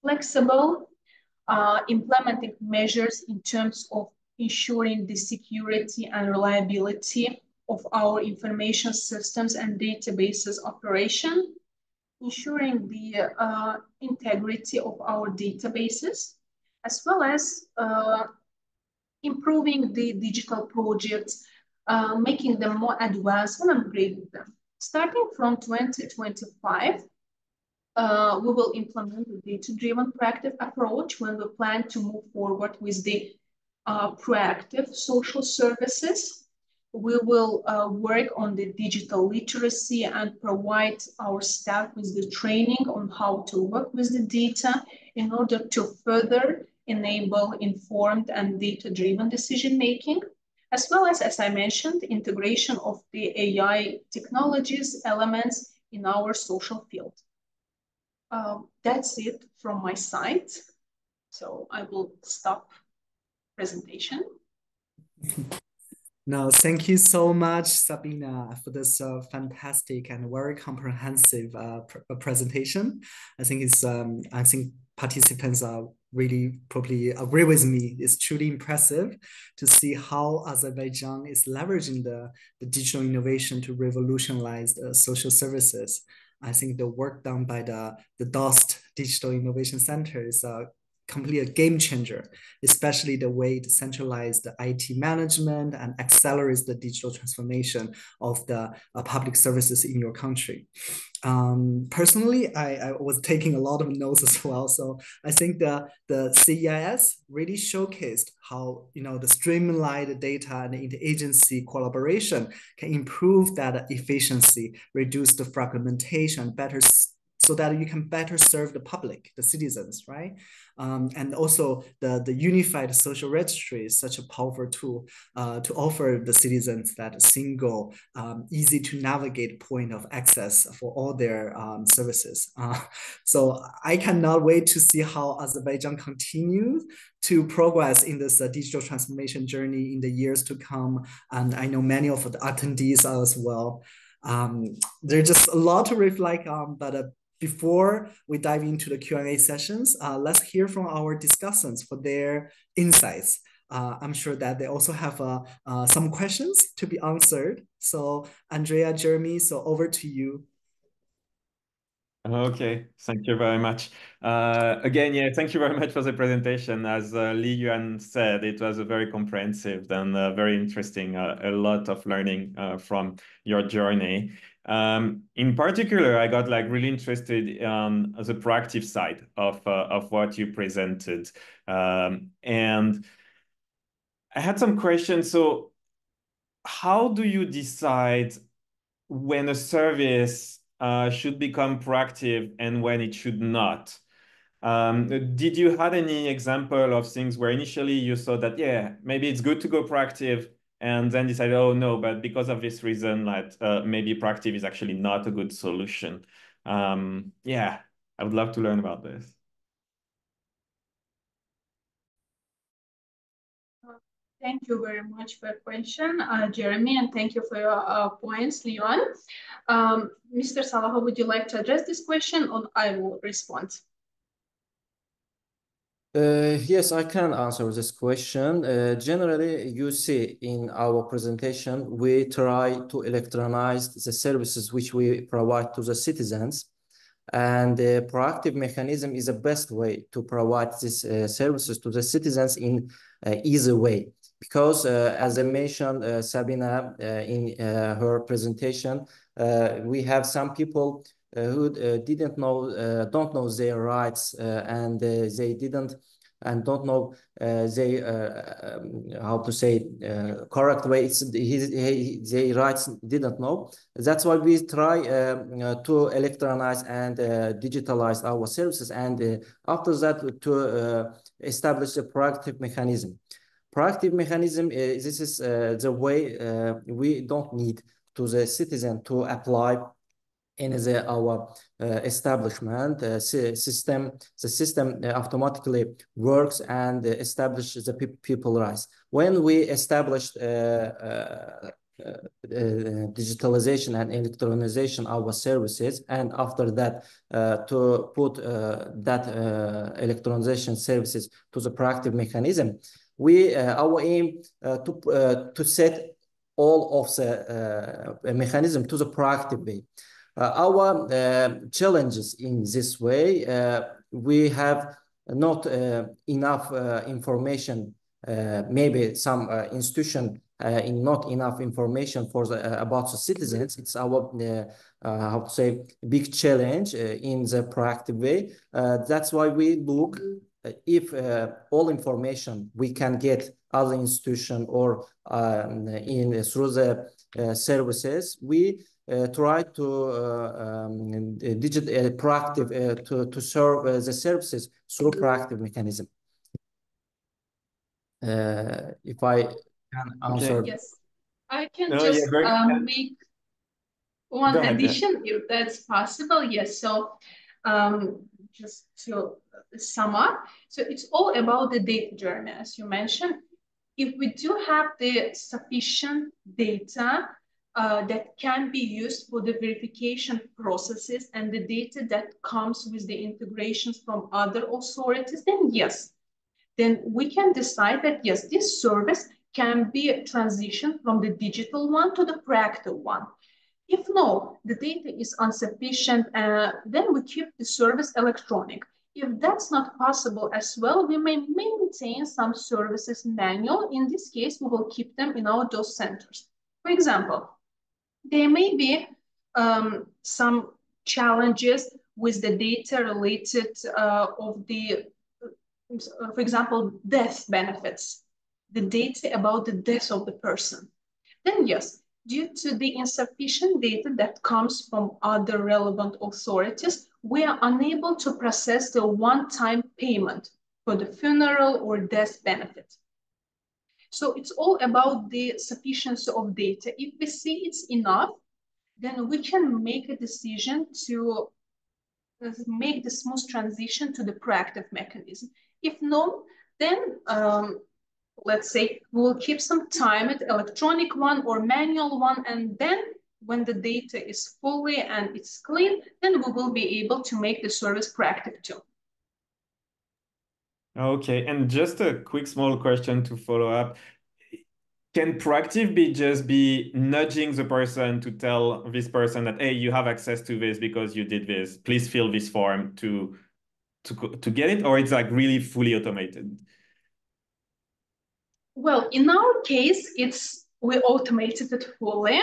flexible, implementing measures in terms of ensuring the security and reliability of our information systems and databases operation, ensuring the integrity of our databases, as well as improving the digital projects, making them more advanced and upgrading them. Starting from 2025, we will implement the data-driven proactive approach when we plan to move forward with the proactive social services. we will work on the digital literacy and provide our staff with the training on how to work with the data in order to further enable informed and data-driven decision-making, as well as I mentioned, integration of the AI technologies elements in our social field. That's it from my side. So I will stop presentation. No, thank you so much, Sabina, for this fantastic and very comprehensive presentation. I think participants are really probably agree with me. It's truly impressive to see how Azerbaijan is leveraging the digital innovation to revolutionize social services. I think the work done by the DOST Digital Innovation Center is completely a game changer, especially the way it centralized the IT management and accelerates the digital transformation of the public services in your country. Personally, I was taking a lot of notes as well. So I think the CEIS really showcased how the streamlined data and interagency collaboration can improve that efficiency, reduce the fragmentation, so that you can better serve the public, the citizens, right? And also the unified social registry is such a powerful tool to offer the citizens that single, easy to navigate point of access for all their services. So I cannot wait to see how Azerbaijan continues to progress in this digital transformation journey in the years to come. And I know many of the attendees are as well. There's just a lot to reflect on, but before we dive into the Q&A sessions, let's hear from our discussants for their insights. I'm sure that they also have some questions to be answered. So Andrea, Jeremy, so over to you. Okay, thank you very much. Again, yeah, thank you very much for the presentation. As Li Yuan said, it was a very comprehensive and very interesting, a lot of learning from your journey. In particular, I got really interested on the proactive side of what you presented. And I had some questions. So how do you decide when a service should become proactive and when it should not? Did you have any example of things where initially you thought that, yeah, maybe it's good to go proactive, and then decided, oh no, but because of this reason, maybe proactive is actually not a good solution? Yeah, I would love to learn about this. Thank you very much for your question, Jeremy, and thank you for your points, Leon. Mr. Salaha, would you like to address this question, or I will respond? Yes, I can answer this question. Generally, you see in our presentation, we try to electronize the services which we provide to the citizens. And the proactive mechanism is the best way to provide these services to the citizens in an easy way. Because as I mentioned, Sabina, in her presentation, we have some people who don't know their rights, and they didn't and don't know how to say correct way. Their rights didn't know. That's why we try to electronize and digitalize our services, and after that to establish a proactive mechanism. Proactive mechanism, this is the way we don't need to the citizen to apply in our establishment system. The system automatically works and establishes the people rights. When we established digitalization and electronization of our services, and after that to put that electronization services to the proactive mechanism, our aim to set all of the mechanism to the proactive way. Our challenges in this way, we have not enough information, maybe some institution not enough information for about the citizens. It's our how to say big challenge in the proactive way. That's why we look if all information we can get as an institution or through the services, we try to proactive to serve the services through proactive mechanism. If I can answer. Yes, I can just make one addition if that's possible. Yes, so just to sum up, so it's all about the data journey, as you mentioned. If we do have the sufficient data that can be used for the verification processes and the data that comes with the integrations from other authorities, then yes, then we can decide that yes, this service can be a transition from the digital one to the proactive one. If no, the data is insufficient, then we keep the service electronic. If that's not possible as well, we may maintain some services manual. In this case, we will keep them in our DOS centers. For example, there may be some challenges with the data related of the, for example, death benefits, the data about the death of the person. Then yes, due to the insufficient data that comes from other relevant authorities, we are unable to process the one-time payment for the funeral or death benefit. So it's all about the sufficiency of data. If we see it's enough, then we can make a decision to make the smooth transition to the proactive mechanism. If no, then let's say we'll keep some time at electronic one or manual one, and then when the data is fully and it's clean, then we will be able to make the service proactive too. Okay, and just a quick small question to follow up. Can proactive be nudging the person to tell this person that, hey, you have access to this because you did this, please fill this form to get it, or it's like really fully automated? Well, in our case, we automated it fully.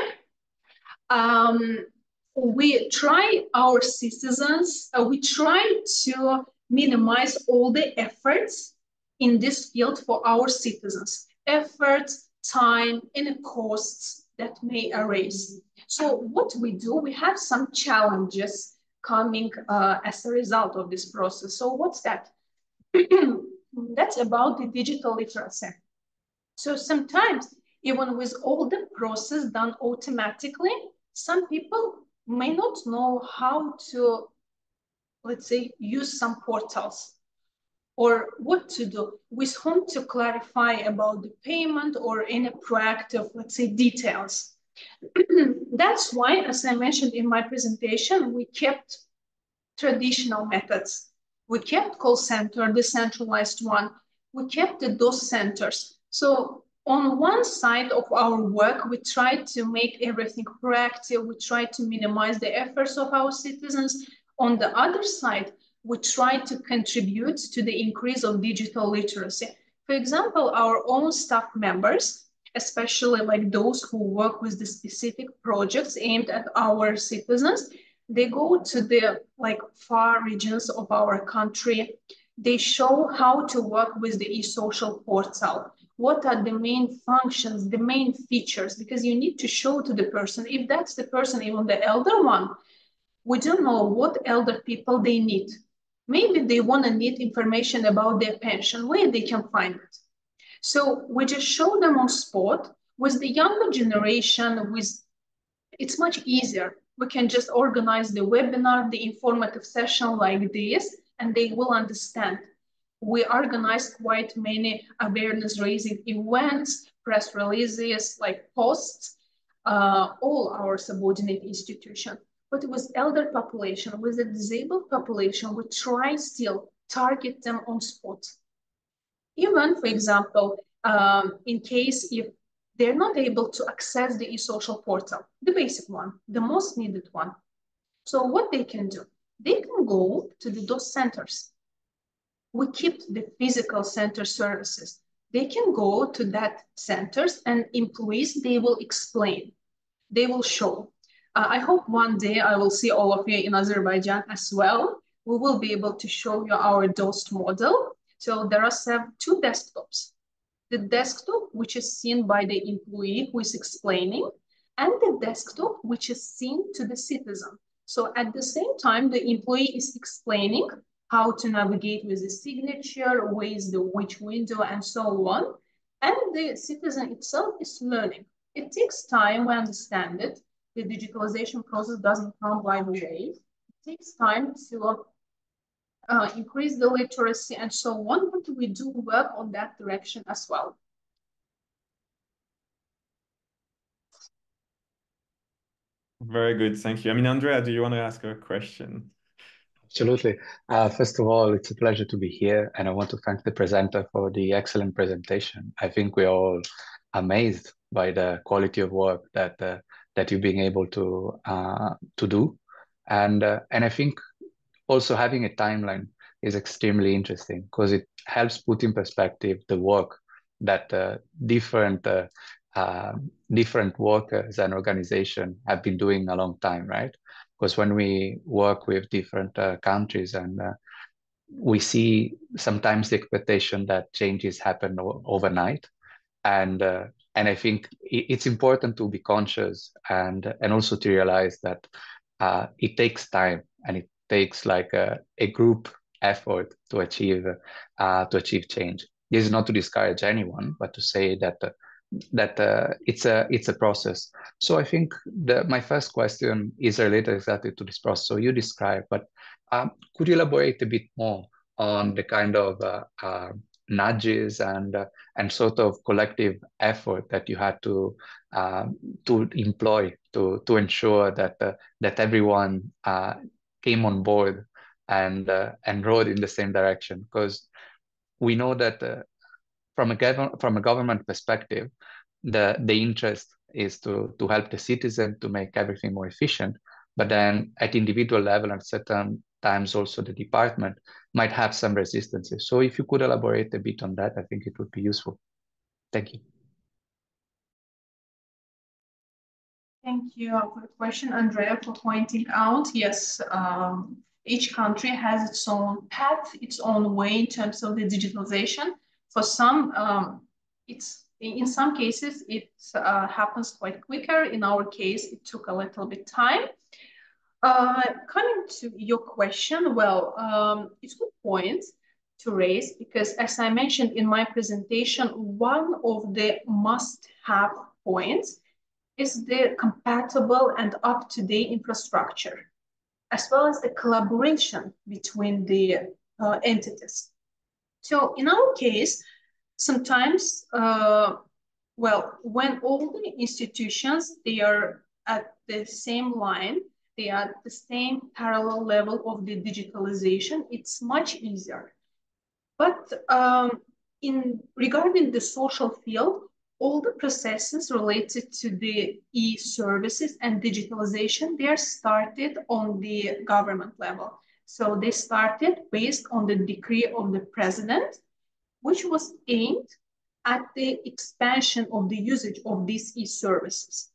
We try our citizens, we try to minimize all the efforts in this field for our citizens. Efforts, time, and costs that may arise. So what we do, we have some challenges coming as a result of this process. So what's that? That's about the digital literacy. So sometimes, even with all the process done automatically, some people may not know how to, let's say, use some portals or what to do, with whom to clarify about the payment or any proactive, let's say, details. That's why, as I mentioned in my presentation, we kept traditional methods. We kept call center, the centralized one. We kept the DOS centers. So on one side of our work, we try to make everything proactive. We try to minimize the efforts of our citizens. On the other side, we try to contribute to the increase of digital literacy. For example, our own staff members, especially like those who work with the specific projects aimed at our citizens, they go to the far regions of our country. They show how to work with the e-social portal. What are the main functions, the main features? Because you need to show to the person, if that's the person, even the elder one, we don't know what elder people they need. Maybe they want to need information about their pension, where they can find it. So we just show them on spot. With the younger generation, it's much easier. We can just organize the webinar, the informative session like this, and they will understand. We organized quite many awareness-raising events, press releases, like posts, all our subordinate institutions. But with elder population, with the disabled population, we try still target them on spot. Even, for example, in case if they're not able to access the e-social portal, the basic one, the most needed one. So what they can do, they can go to the DOS centers. We keep the physical center services. They can go to that centers and employees, they will explain, they will show. I hope one day I will see all of you in Azerbaijan as well. We will be able to show you our DOS model. So there are two desktops. The desktop, which is seen by the employee who is explaining, and the desktop, which is seen to the citizen. So at the same time, the employee is explaining how to navigate with the signature, which window, and so on. And the citizen itself is learning. It takes time, we understand it. The digitalization process doesn't come by the way. It takes time to increase the literacy and so on, but we do work on that direction as well. Very good, thank you. I mean, Andrea, do you want to ask a question? Absolutely. First of all, it's a pleasure to be here, and I want to thank the presenter for the excellent presentation. I think we're all amazed by the quality of work that you've been able to do, and I think also having a timeline is extremely interesting because it helps put in perspective the work that different workers and organizations have been doing a long time, right? Because when we work with different countries and we see sometimes the expectation that changes happen overnight, and I think it's important to be conscious and also to realize that it takes time and it takes like a group effort to achieve change. This is not to discourage anyone, but to say that it's a process. So I think my first question is related exactly to this process. So you described, but could you elaborate a bit more on the kind of nudges and sort of collective effort that you had to employ to ensure that everyone came on board and rode in the same direction? Because we know that from a government perspective, the interest is to help the citizen to make everything more efficient. But then at individual level and certain times also the department might have some resistances. So if you could elaborate a bit on that, I think it would be useful. Thank you. Thank you for the question, Andrea, for pointing out. Yes, each country has its own path, its own way in terms of the digitalization. For some, in some cases, it happens quite quicker. In our case, it took a little bit time. Coming to your question, well, it's a good point to raise because as I mentioned in my presentation, one of the must-have points is the compatible and up-to-date infrastructure, as well as the collaboration between the entities. So in our case, sometimes, well, when all the institutions, they are at the same line, they are at the same parallel level of the digitalization, it's much easier. But regarding the social field, all the processes related to the e-services and digitalization, they are started on the government level. So they started based on the decree of the president, which was aimed at the expansion of the usage of these e-services.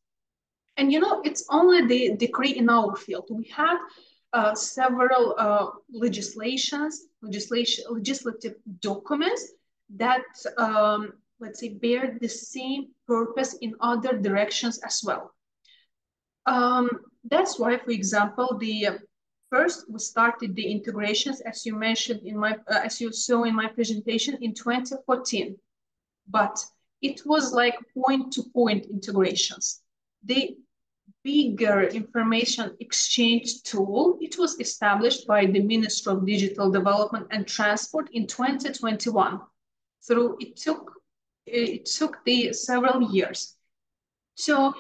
And you know, it's only the decree in our field. We had several legislative documents that let's say, bear the same purpose in other directions as well. That's why, for example, first we started the integrations, as you mentioned as you saw in my presentation, in 2014. But it was like point-to-point integrations. The bigger information exchange tool, it was established by the Ministry of Digital Development and Transport in 2021. So it took several years. So,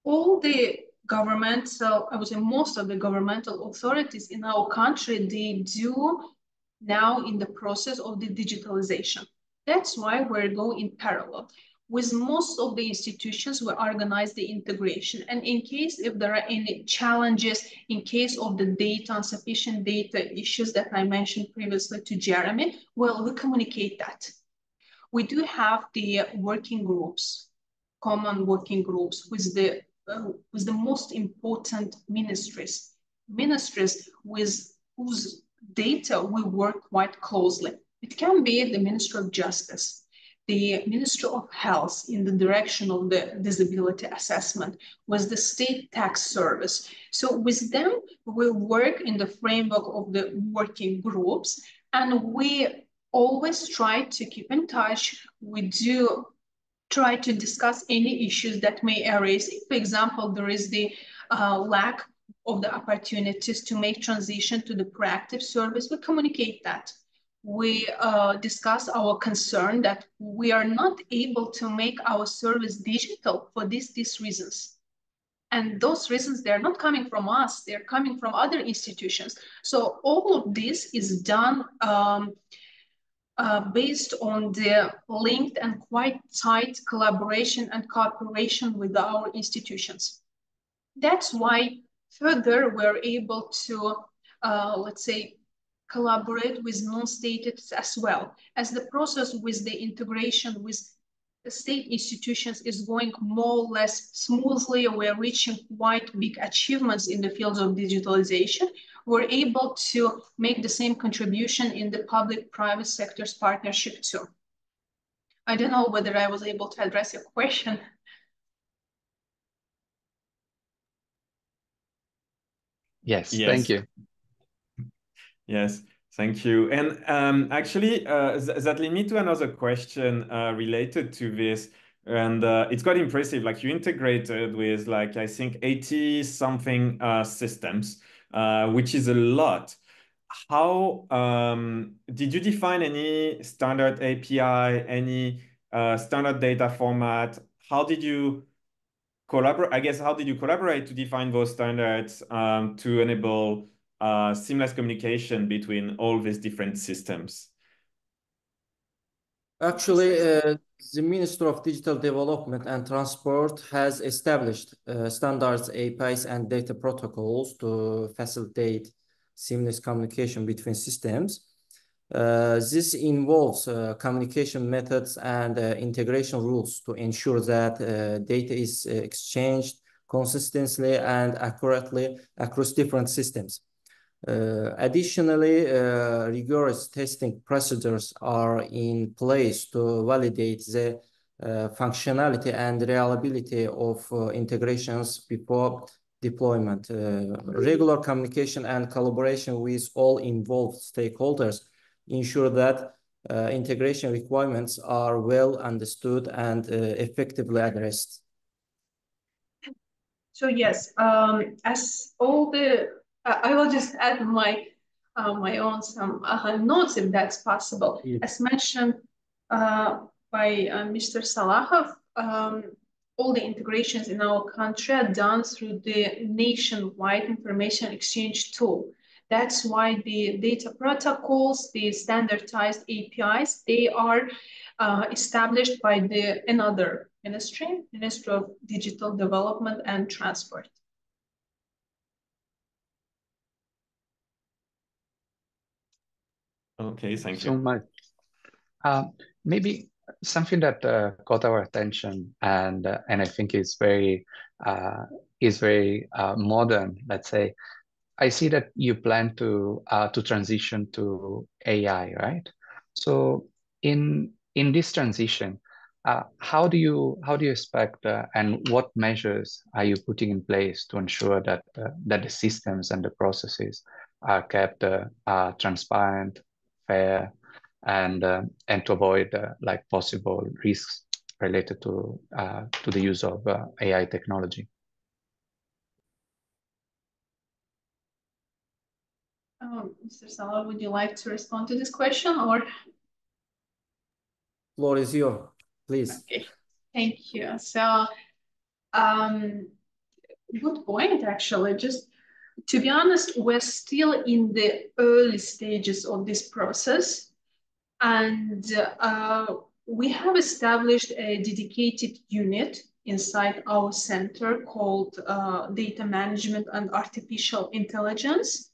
all the governmental, I would say most of the governmental authorities in our country, they do now in the process of the digitalization. That's why we're going in parallel. With most of the institutions, we organize the integration. And in case if there are any challenges, in case of the data, insufficient data issues that I mentioned previously to Jeremy, well, we communicate that. We do have the working groups, common working groups with the most important ministries with whose data we work quite closely. It can be the Ministry of Justice, the Ministry of Health in the direction of the disability assessment, with the State Tax Service. So with them, we work in the framework of the working groups, and we always try to keep in touch. We do try to discuss any issues that may arise. If, for example, there is the lack of the opportunities to make transition to the proactive service, we communicate that. We discuss our concern that we are not able to make our service digital for these reasons. And those reasons, they're not coming from us, they're coming from other institutions. So all of this is done based on the linked and quite tight collaboration and cooperation with our institutions. That's why further we're able to, let's say, collaborate with non-state as well, as the process with the integration with the state institutions is going more or less smoothly. We're reaching quite big achievements in the fields of digitalization. We're able to make the same contribution in the public-private sector's partnership too. I don't know whether I was able to address your question. Yes, thank you. Yes, thank you. And actually, that leads me to another question related to this. And it's quite impressive. Like you integrated with like, I think 80 something systems, which is a lot. How did you define any standard API, any standard data format? How did you collaborate? I guess, how did you collaborate to define those standards to enable seamless communication between all these different systems? Actually, the Ministry of Digital Development and Transport has established standards, APIs, and data protocols to facilitate seamless communication between systems. This involves communication methods and integration rules to ensure that data is exchanged consistently and accurately across different systems. Additionally, rigorous testing procedures are in place to validate the functionality and reliability of integrations before deployment. Regular communication and collaboration with all involved stakeholders ensure that integration requirements are well understood and effectively addressed. So yes, as all the, I will just add my own some notes if that's possible. Yeah. As mentioned by Mr. Salahov, all the integrations in our country are done through the nationwide information exchange tool. That's why the data protocols, the standardized APIs, they are established by another ministry, Ministry of Digital Development and Transport. Okay, thank you so much. Maybe something that got our attention and I think is very modern. Let's say, I see that you plan to transition to AI, right? So in this transition, how do you expect and what measures are you putting in place to ensure that that the systems and the processes are kept transparent, fair, and to avoid like possible risks related to the use of AI technology? Mr. Salah, would you like to respond to this question, or? Floor is yours, please. Okay, thank you. So, good point, actually. Just to be honest, we're still in the early stages of this process, and we have established a dedicated unit inside our center called Data Management and Artificial Intelligence.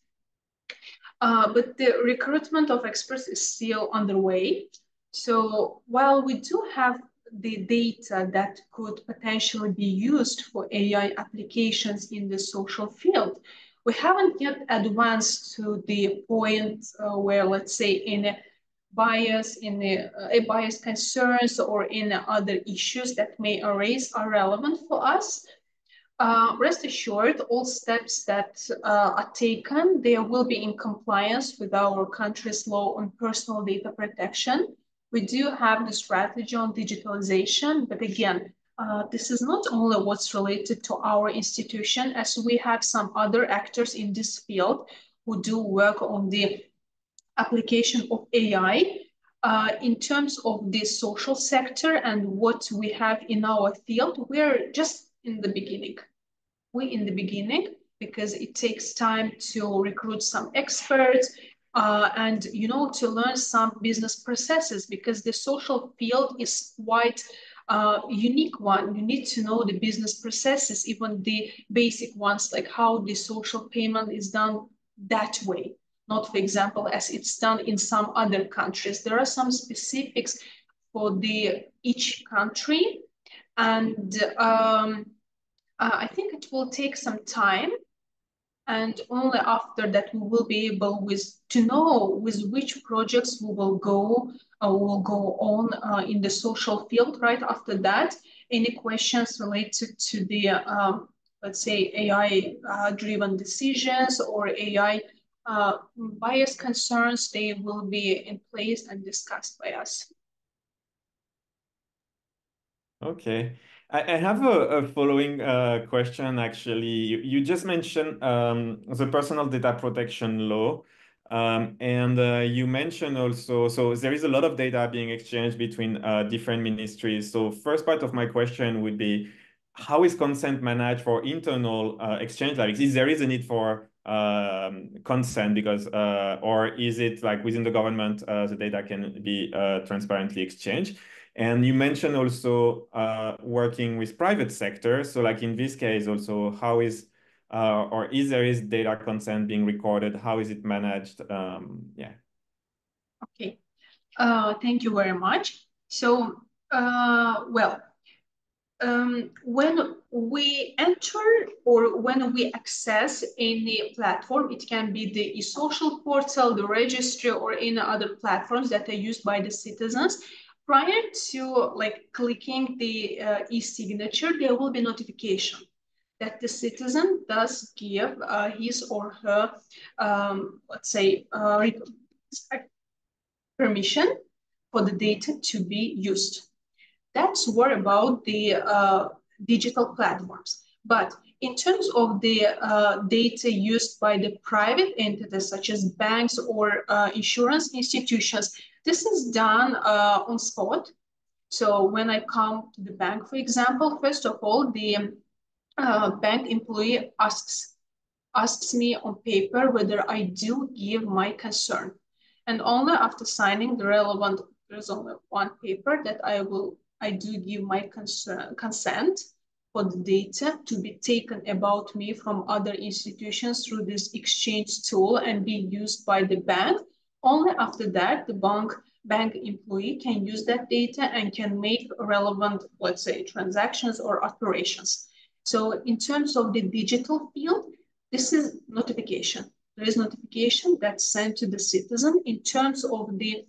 But the recruitment of experts is still underway. So while we do have the data that could potentially be used for AI applications in the social field, We haven't yet advanced to the point where, let's say, in a bias, concerns, or in other issues that may arise are relevant for us. Rest assured, all steps that are taken, they will be in compliance with our country's law on personal data protection. We do have the strategy on digitalization, but again, this is not only what's related to our institution, as we have some other actors in this field who do work on the application of AI. In terms of the social sector and what we have in our field, we're just in the beginning. We're in the beginning because it takes time to recruit some experts, and to learn some business processes, because the social field is quite unique one. You need to know the business processes, even the basic ones, like how the social payment is done that way, not, for example, as it's done in some other countries. There are some specifics for each country, and I think it will take some time, and only after that we will be able to know with which projects we will go on in the social field. Right after that, any questions related to the let's say AI driven decisions or AI bias concerns, they will be in place and discussed by us. Okay. I have a following question, actually. You just mentioned the personal data protection law. And you mentioned also, so there is a lot of data being exchanged between different ministries. So first part of my question would be, how is consent managed for internal exchange? Like, is there a need for consent because, or is it like within the government, the data can be transparently exchanged? And you mentioned also working with private sector. So like in this case also, how is, or is data consent being recorded? How is it managed? Yeah. Okay, thank you very much. So, when we enter or when we access any platform, it can be the e-social portal, the registry, or any other platforms that are used by the citizens. Prior to clicking the e-signature, there will be notification that the citizen does give his or her, let's say, permission for the data to be used. That's what about the digital platforms. But in terms of the data used by the private entities, such as banks or insurance institutions, this is done on spot. So when I come to the bank, for example, first of all, the bank employee asks me on paper whether I do give my concern. And only after signing the relevant, there's only one paper that I do give my consent for the data to be taken about me from other institutions through this exchange tool and be used by the bank. Only after that, the bank employee can use that data and can make relevant, let's say, transactions or operations. So in terms of the digital field, this is notification. There is notification that's sent to the citizen. In terms of the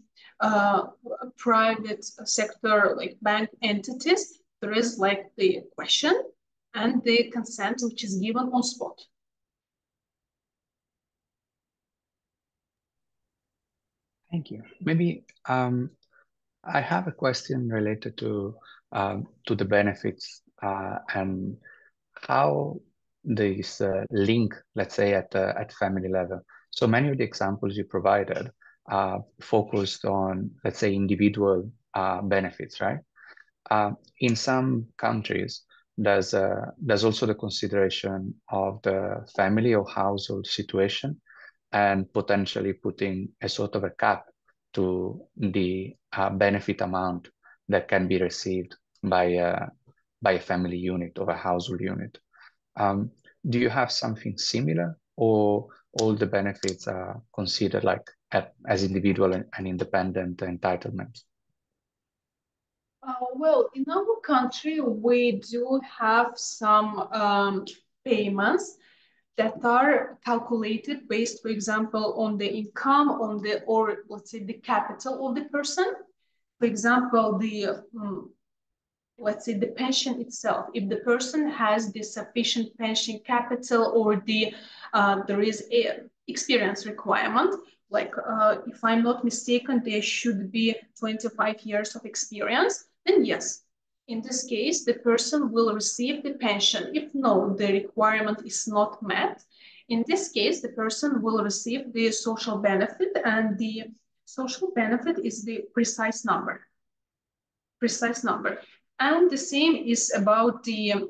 private sector, like bank entities, there is like the question and the consent, which is given on spot. Thank you. Maybe I have a question related to the benefits and how this link, let's say, at family level. So many of the examples you provided focused on, let's say, individual benefits, right? In some countries, there's also the consideration of the family or household situation and potentially putting a sort of a cap to the benefit amount that can be received by a family unit or a household unit. Do you have something similar, or all the benefits are considered like as individual and independent entitlements? Well, in our country, we do have some payments that are calculated based, for example, on the income, or let's say the capital of the person. For example, let's say the pension itself. If the person has the sufficient pension capital, or there is a experience requirement, like if I'm not mistaken, there should be 25 years of experience, then yes, in this case, the person will receive the pension. If no, the requirement is not met, in this case, the person will receive the social benefit, and the social benefit is the precise number. And the same is about the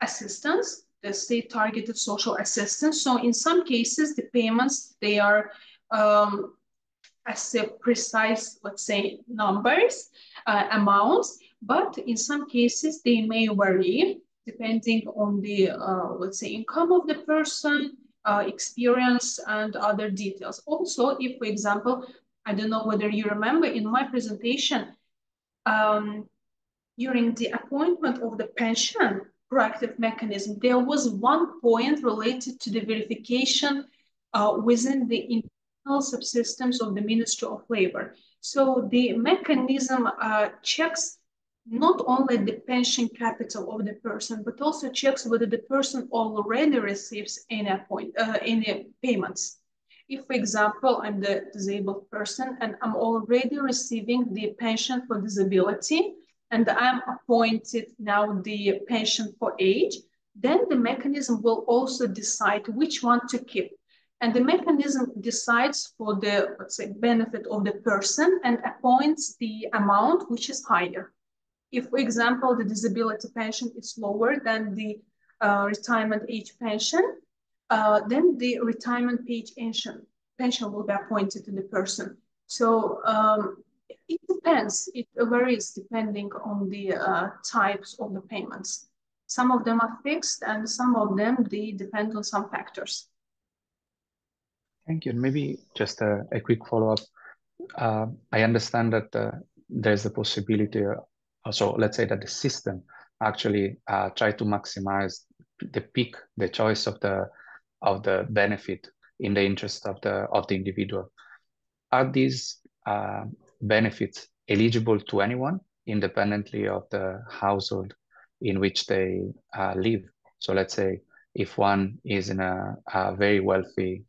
assistance, the state targeted social assistance. So in some cases, the payments, they are as a precise, let's say, numbers, amounts, but in some cases, they may vary depending on the, let's say, income of the person, experience, and other details. Also, if, for example, I don't know whether you remember in my presentation, during the appointment of the pension proactive mechanism, there was one point related to the verification within the internal subsystems of the Ministry of Labor. So the mechanism checks not only the pension capital of the person, but also checks whether the person already receives any payments. If, for example, I'm the disabled person and I'm already receiving the pension for disability, and I'm appointed now the pension for age, then the mechanism will also decide which one to keep. And the mechanism decides for the, let's say, benefit of the person and appoints the amount which is higher. If, for example, the disability pension is lower than the retirement age pension, then the retirement age pension will be appointed to the person. So it depends. It varies depending on the types of the payments. Some of them are fixed, and some of them, they depend on some factors. Thank you. Maybe just a quick follow-up. I understand that there's the possibility, so let's say that the system actually try to maximize the choice of the benefit in the interest of the individual. Are these benefits eligible to anyone independently of the household in which they live? So let's say if one is in a very wealthy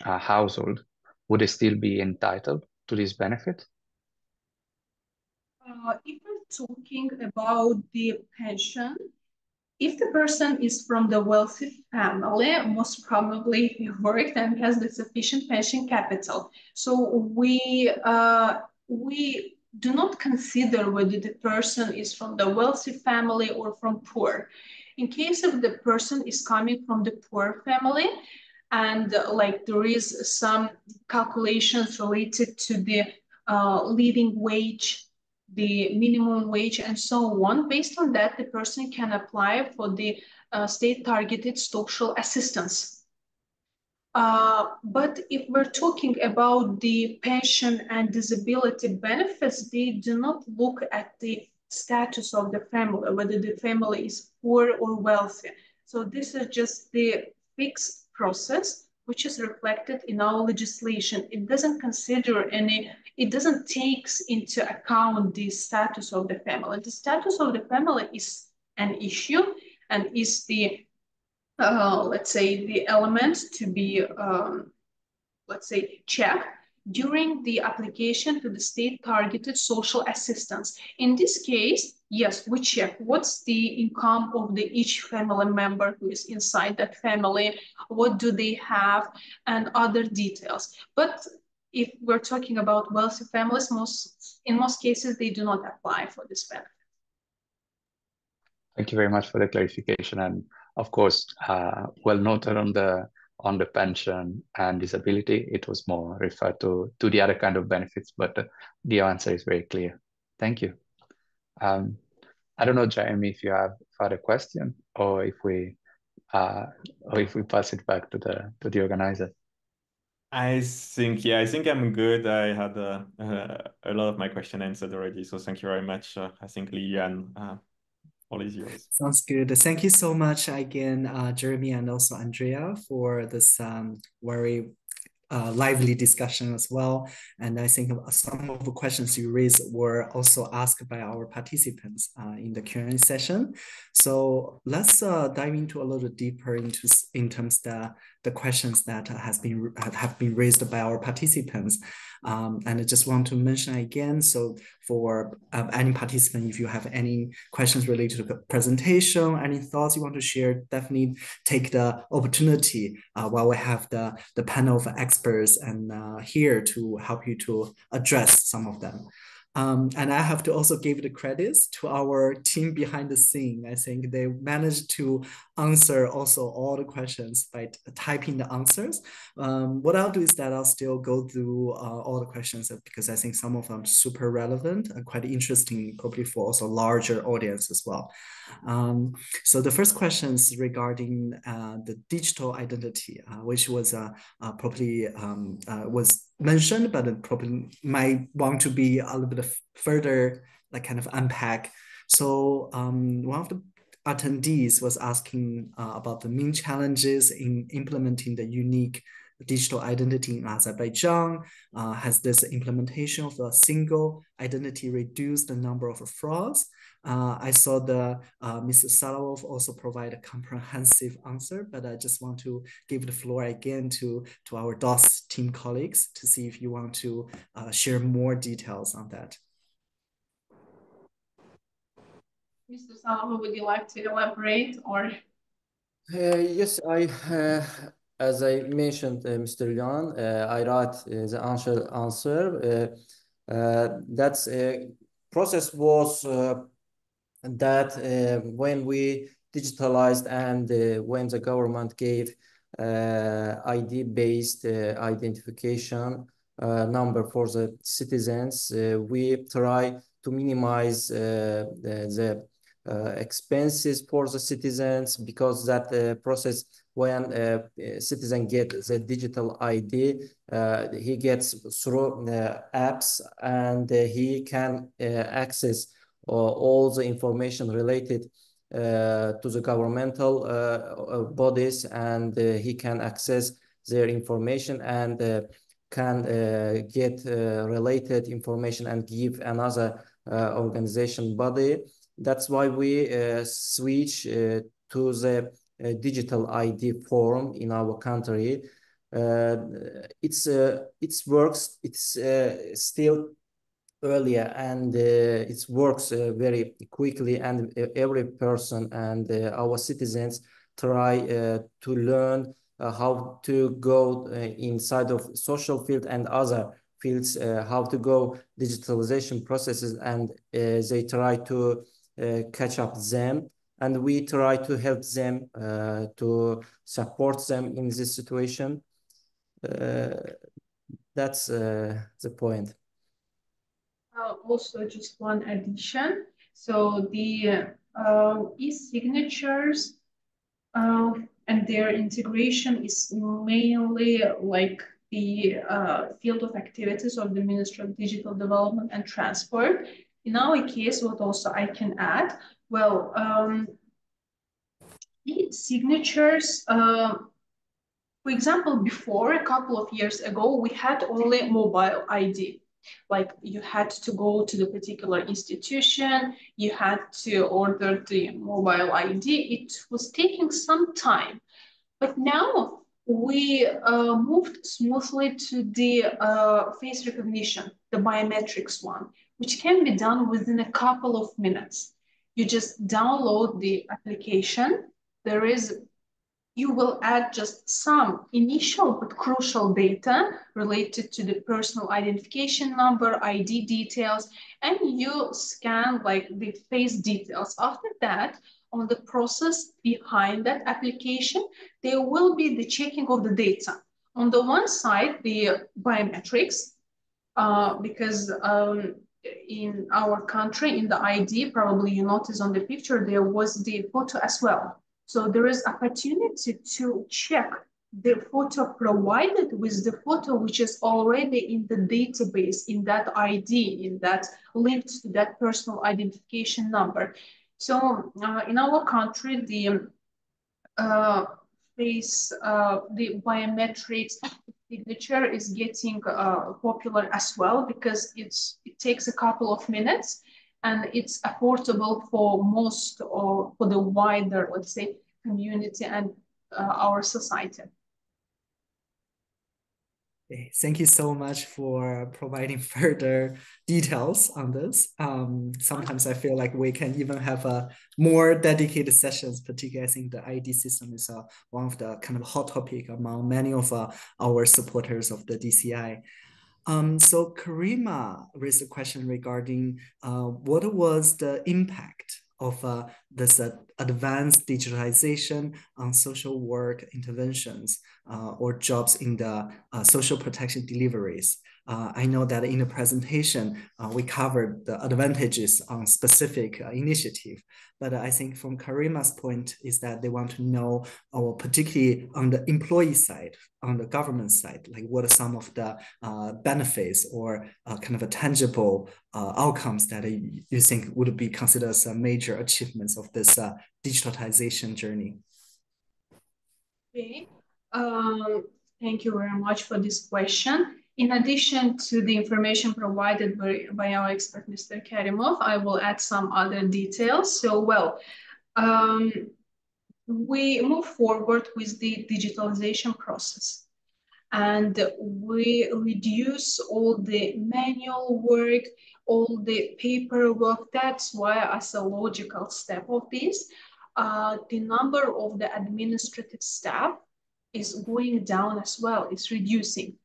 household, would they still be entitled to this benefit? If we're talking about the pension, if the person is from the wealthy family, most probably he worked and has the sufficient pension capital. So we do not consider whether the person is from the wealthy family or from poor. In case of the person is coming from the poor family, and like there is some calculations related to the living wage, the minimum wage, and so on. Based on that, the person can apply for the state-targeted social assistance. But if we're talking about the pension and disability benefits, they do not look at the status of the family, whether the family is poor or wealthy. So this is just the fixed process, which is reflected in our legislation. It doesn't consider it doesn't take into account the status of the family. The status of the family is an issue and is the, let's say, the element to be, let's say, checked during the application to the state-targeted social assistance. In this case, yes, we check what's the income of each family member who is inside that family, what do they have, and other details. But if we're talking about wealthy families, in most cases, they do not apply for this benefit. Thank you very much for the clarification. And of course, well noted on the pension and disability. It was more referred to the other kind of benefits, but the answer is very clear. Thank you. I don't know, Jeremy, if you have further question, or if we pass it back to the organizer. I think I'm good. I had a lot of my question answered already, so thank you very much. I think Lee and all is yours. Sounds good. Thank you so much again, Jeremy and also Andrea, for this very lively discussion as well. And I think some of the questions you raised were also asked by our participants in the Q&A session. So let's dive into a little deeper in terms of the questions that have been raised by our participants. And I just want to mention again, so for any participant, if you have any questions related to the presentation, any thoughts you want to share, definitely take the opportunity while we have the panel of experts and here to help you to address some of them. And I have to also give the credits to our team behind the scene. I think they managed to answer also all the questions by typing the answers. What I'll do is that I'll still go through all the questions because I think some of them are super relevant and quite interesting, probably for also larger audience as well. So the first question is regarding the digital identity, which was probably was mentioned, but it probably might want to be a little bit further, like kind of unpack. So one of the attendees was asking about the main challenges in implementing the unique digital identity in Azerbaijan. Has this implementation of a single identity reduced the number of frauds? I saw the Mr. Salavov also provide a comprehensive answer, but I just want to give the floor again to our DOS team colleagues to see if you want to share more details on that. Mr. Salavov, would you like to elaborate or? Yes, as I mentioned, Mr. Yan, I write the answer. That process was that when we digitalized and when the government gave ID-based identification number for the citizens, we try to minimize the expenses for the citizens, because that process, when a citizen gets the digital ID, he gets through apps and he can access all the information related to the governmental bodies, and he can access their information and can get related information and give another organization body. That's why we switch to the digital ID form in our country. It works. It's still earlier, and it works very quickly, and every person and our citizens try to learn how to go inside of social field and other fields, how to go digitalization processes, and they try to catch up them, and we try to help them to support them in this situation. That's the point. Also, just one addition. So the e-signatures and their integration is mainly like the field of activities of the Ministry of Digital Development and Transport. In our case, what also I can add, well, e-signatures, for example, before a couple of years ago, we had only mobile ID. Like you had to go to the particular institution, you had to order the mobile ID. It was taking some time, but now we moved smoothly to the face recognition, the biometrics one, which can be done within a couple of minutes. You just download the application. You will add just some initial but crucial data related to the personal identification number, ID details, and you scan like the face details. After that, on the process behind that application, there will be the checking of the data. On the one side, the biometrics, because in our country, in the ID, probably you notice on the picture, there was the photo as well. So there is opportunity to check the photo provided with the photo which is already in the database, in that ID, in that linked to that personal identification number. So in our country, the biometrics signature is getting popular as well, because it takes a couple of minutes and it's affordable for most, or for the wider, let's say, community and our society. Okay, thank you so much for providing further details on this. Sometimes I feel like we can even have a more dedicated sessions, particularly I think the ID system is one of the kind of hot topic among many of our supporters of the DCI. So Karima raised a question regarding what was the impact of this advanced digitalization on social work interventions or jobs in the social protection deliveries. I know that in the presentation, we covered the advantages on specific initiative, but I think from Karima's point is that they want to know, or particularly on the employee side, on the government side, like what are some of the benefits or kind of a tangible outcomes that you think would be considered as major achievements of this digitalization journey? Okay, thank you very much for this question. In addition to the information provided by our expert, Mr. Karimov, I will add some other details. So, well, we move forward with the digitalization process, and we reduce all the manual work, all the paperwork. That's why, as a logical step of this, the number of the administrative staff is going down as well, it's reducing.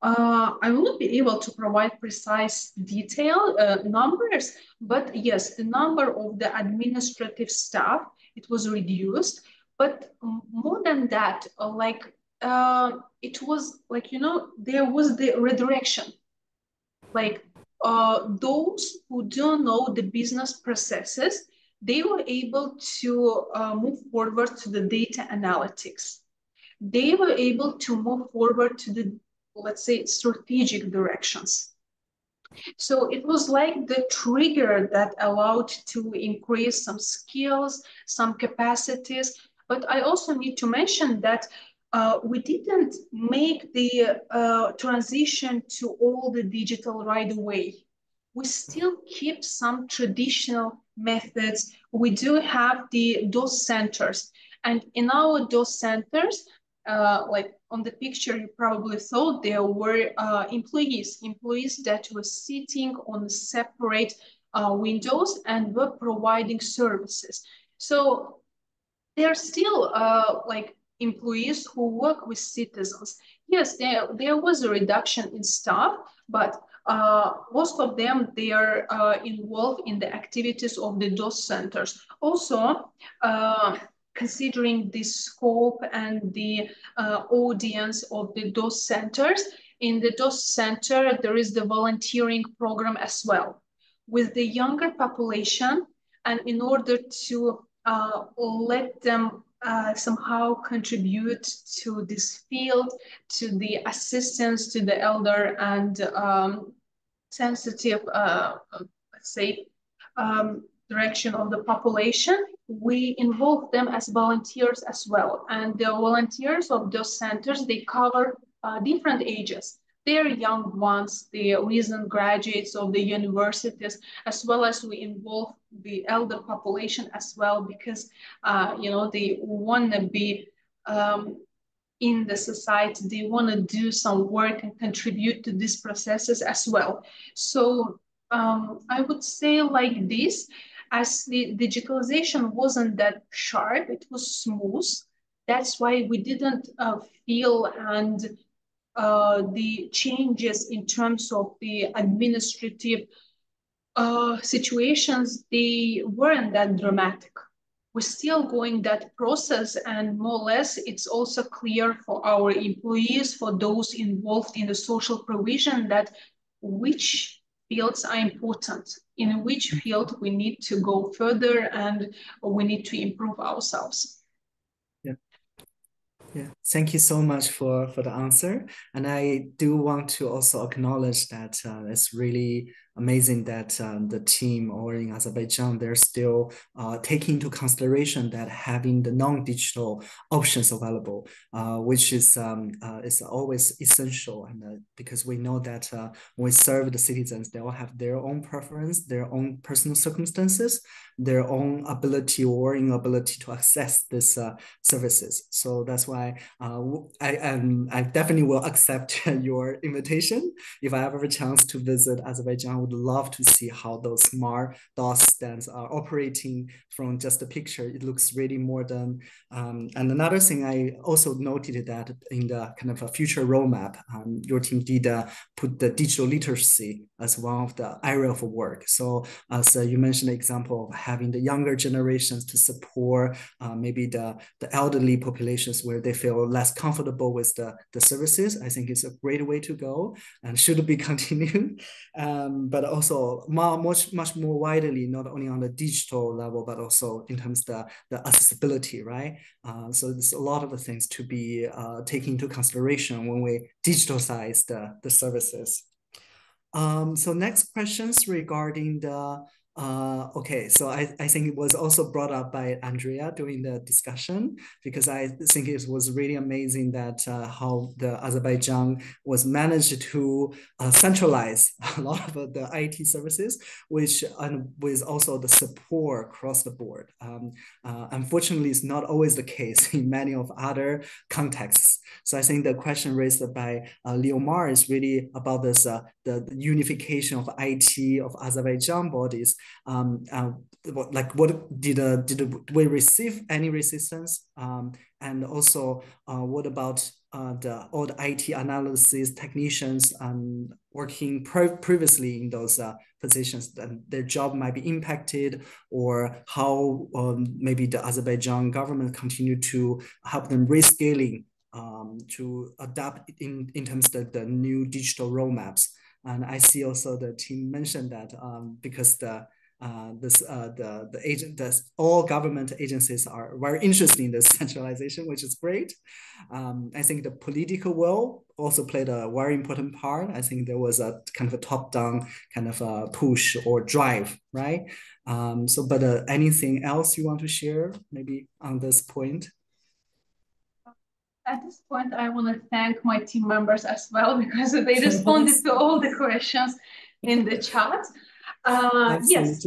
I will not be able to provide precise detail numbers, but yes, the number of the administrative staff, it was reduced. But more than that, it was like, there was the redirection. Like those who don't know the business processes, they were able to move forward to the data analytics. They were able to move forward to the, let's say, strategic directions. So it was like the trigger that allowed to increase some skills, some capacities. But I also need to mention that we didn't make the transition to all the digital right away. We still keep some traditional methods. We do have the DOS centers. And in our DOS centers, like on the picture, you probably thought there were employees that were sitting on separate windows and were providing services. So they're still like employees who work with citizens. Yes, there was a reduction in staff, but most of them, they are involved in the activities of the DOS centers. Also, considering the scope and the audience of the DOS centers, in the DOS center, there is the volunteering program as well with the younger population. And in order to let them somehow contribute to this field, to the assistance to the elder and sensitive, let's say, direction of the population, we involve them as volunteers as well. And the volunteers of those centers, they cover different ages. They're young ones, the recent graduates of the universities, as well as we involve the elder population as well, because they want to be in the society, they want to do some work and contribute to these processes as well. So I would say like this, as the digitalization wasn't that sharp, it was smooth. That's why we didn't feel and the changes in terms of the administrative situations, they weren't that dramatic. We're still going that process, and more or less it's also clear for our employees, for those involved in the social provision, that which fields are important, in which field we need to go further and we need to improve ourselves. Yeah, thank you so much for the answer. And I do want to also acknowledge that it's really amazing that the team or in Azerbaijan, they're still taking into consideration that having the non-digital options available, which is always essential. And because we know that when we serve the citizens, they all have their own preference, their own personal circumstances, their own ability or inability to access these services. So that's why I definitely will accept your invitation. If I ever have a chance to visit Azerbaijan, I would love to see how those smart DOS stands are operating from just a picture. It looks really modern. And another thing I also noted that in the kind of a future roadmap, your team did put the digital literacy as one of the area of work. So as you mentioned the example of having the younger generations to support maybe the elderly populations where they feel less comfortable with the services, I think it's a great way to go and should be continued. But also much more widely, not only on the digital level, but also in terms of the accessibility, right? So there's a lot of things to be taken into consideration when we digitalize the services. So next questions regarding the okay, so I think it was also brought up by Andrea during the discussion, because I think it was really amazing that how the Azerbaijan was managed to centralize a lot of the IT services, which and with also the support across the board. Unfortunately, it's not always the case in many of other contexts. So I think the question raised by Leomar is really about this the unification of IT of Azerbaijan bodies. Like what did we receive any resistance? And also what about all the IT analysis technicians working previously in those positions, that their job might be impacted, or how maybe the Azerbaijan government continue to help them rescaling to adapt in terms of the new digital roadmaps. And I see also the team mentioned that because all government agencies are very interested in this centralization, which is great. I think the political will also played a very important part. I think there was a kind of a top-down kind of a push or drive, right? But anything else you want to share maybe on this point? At this point, I want to thank my team members as well, because they responded to all the questions in the chat. Yes.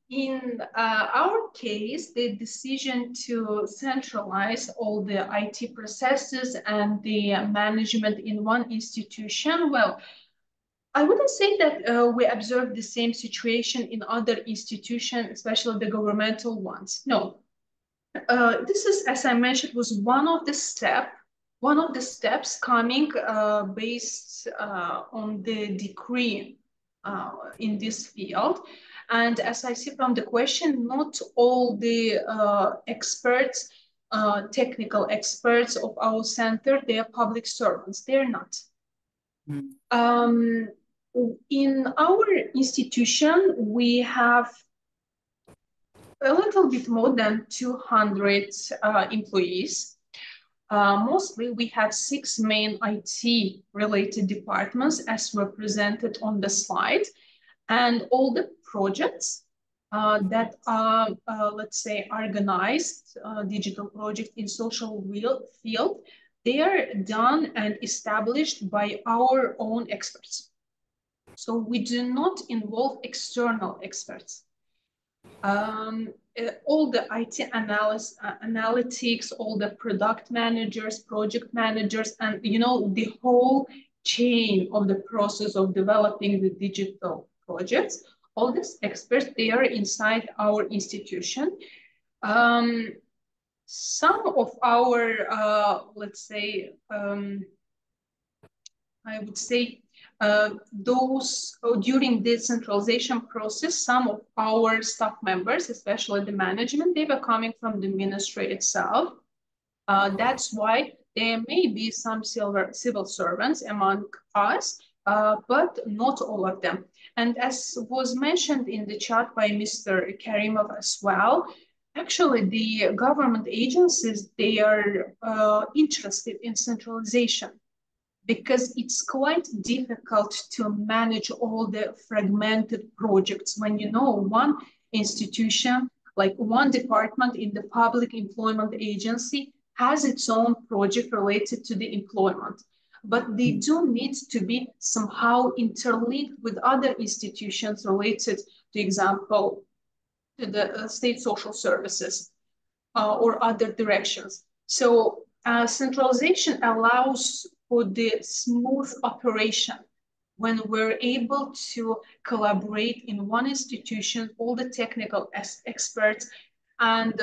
In our case, the decision to centralize all the IT processes and the management in one institution, well, I wouldn't say that we observed the same situation in other institutions, especially the governmental ones. No. This is, as I mentioned, was one of the steps coming based on the decree in this field. And as I see from the question, not all the experts, technical experts of our center, they are public servants. They're not. In our institution, we have a little bit more than 200 employees. Mostly we have 6 main IT-related departments as represented on the slide. And all the projects that are, let's say, organized, digital project in social field, they are done and established by our own experts. So we do not involve external experts. All the IT analytics, all the product managers, project managers, and the whole chain of the process of developing the digital projects, all these experts, they are inside our institution. Some of our, let's say, I would say, those during the centralization process, some of our staff members, especially the management, they were coming from the ministry itself. That's why there may be some civil servants among us, but not all of them. And as was mentioned in the chat by Mr. Karimov as well, actually the government agencies, they are interested in centralization. because it's quite difficult to manage all the fragmented projects when you know one institution, like one department in the public employment agency, has its own project related to the employment. But they do need to be somehow interlinked with other institutions related, for example, to the state social services or other directions. So centralization allows for the smooth operation when we're able to collaborate in one institution, all the technical experts. And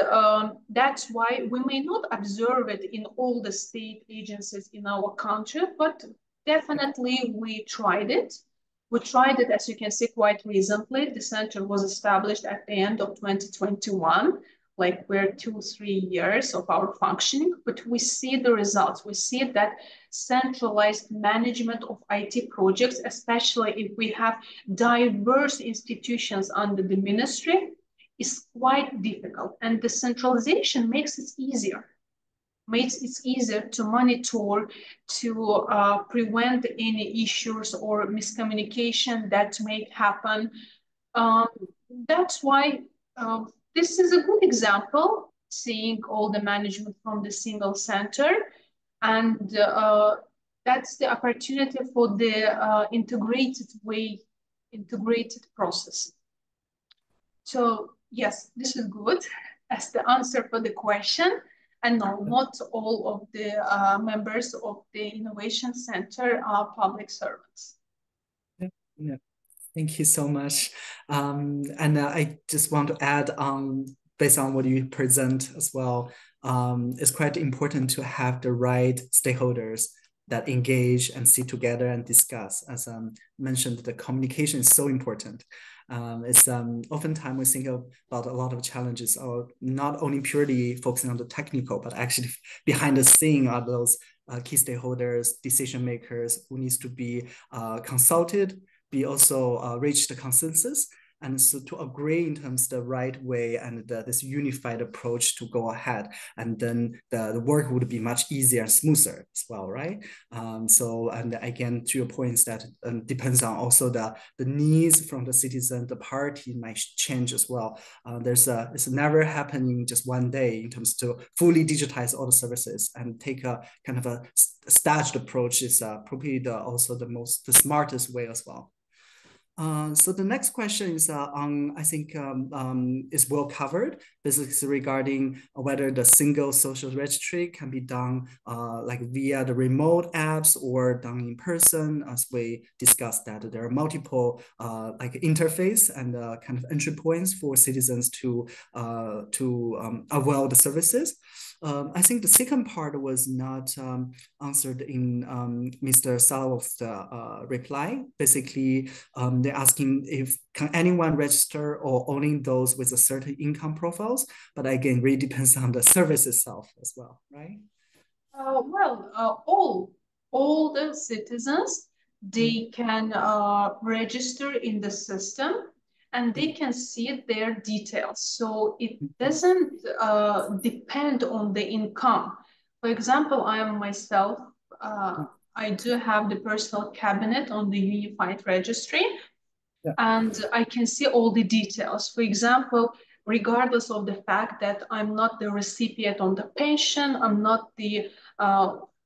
that's why we may not observe it in all the state agencies in our country, but definitely we tried it. We tried it, as you can see, quite recently. The center was established at the end of 2021. Like we're 2-3 years of our functioning, but we see the results. We see that centralized management of IT projects, especially if we have diverse institutions under the ministry, is quite difficult. And the centralization makes it easier. Makes it easier to monitor, to prevent any issues or miscommunication that may happen. That's why this is a good example, seeing all the management from the single center. And that's the opportunity for the integrated process. So yes, this is good as the answer for the question. And no, not all of the members of the Innovation Center are public servants. Yeah. Thank you so much. And I just want to add, based on what you present as well, it's quite important to have the right stakeholders that engage and sit together and discuss. As mentioned, the communication is so important. It's oftentimes we think about a lot of challenges, or not only purely focusing on the technical, but actually behind the scene are those key stakeholders, decision makers who needs to be consulted, be also reach the consensus, and so to agree in terms of the right way and this unified approach to go ahead, and then the work would be much easier and smoother as well, right? So, and again, to your points, that depends on also the needs from the citizen, the party might change as well. It's never happening just one day in terms to fully digitize all the services and take a kind of a staged approach is probably also the smartest way as well. So the next question is I think is well covered. This is regarding whether the single social registry can be done like via the remote apps or done in person. As we discussed that there are multiple like interface and kind of entry points for citizens to avail the services. I think the second part was not answered in Mr. Salamov's reply. Basically, they're asking if can anyone register or only those with a certain income profiles, but again, really depends on the service itself as well, right? All the citizens, they can register in the system, and they can see their details. So it doesn't depend on the income. For example, I am myself, I do have the personal cabinet on the unified registry, and I can see all the details. For example, regardless of the fact that I'm not the recipient on the pension, I'm not the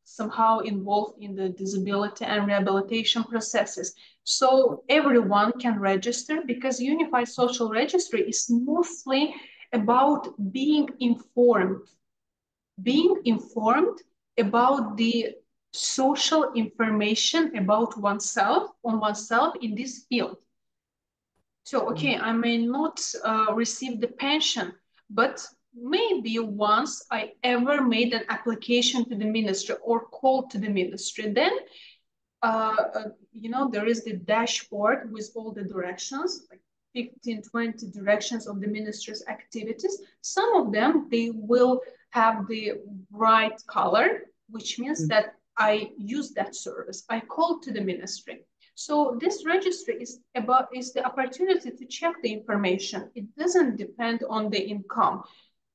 somehow involved in the disability and rehabilitation processes. So everyone can register, because Unified Social Registry is mostly about being informed about the social information about oneself in this field. So, okay, I may not receive the pension, but maybe once I ever made an application to the ministry or called to the ministry, then, there is the dashboard with all the directions, like 15, 20 directions of the ministry's activities. Some of them, they will have the right color, which means that I use that service. I called to the ministry. So this registry is the opportunity to check the information. It doesn't depend on the income.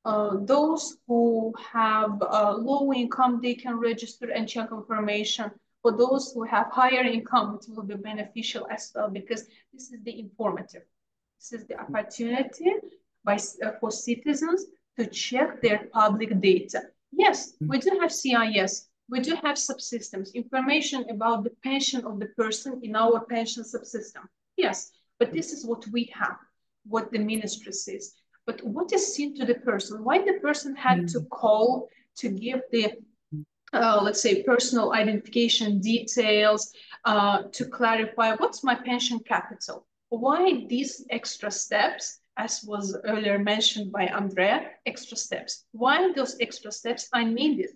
Those who have low income, they can register and check information. For those who have higher income, it will be beneficial as well, because this is the informative. This is the opportunity for citizens to check their public data. Yes, we do have CIS, we do have subsystems, information about the pension of the person in our pension subsystem. Yes, but this is what we have, what the ministry says. But what is seen to the person? Why the person had to call to give the let's say, personal identification details, to clarify what's my pension capital. Why these extra steps, as was earlier mentioned by Andrea, extra steps? Why those extra steps are needed?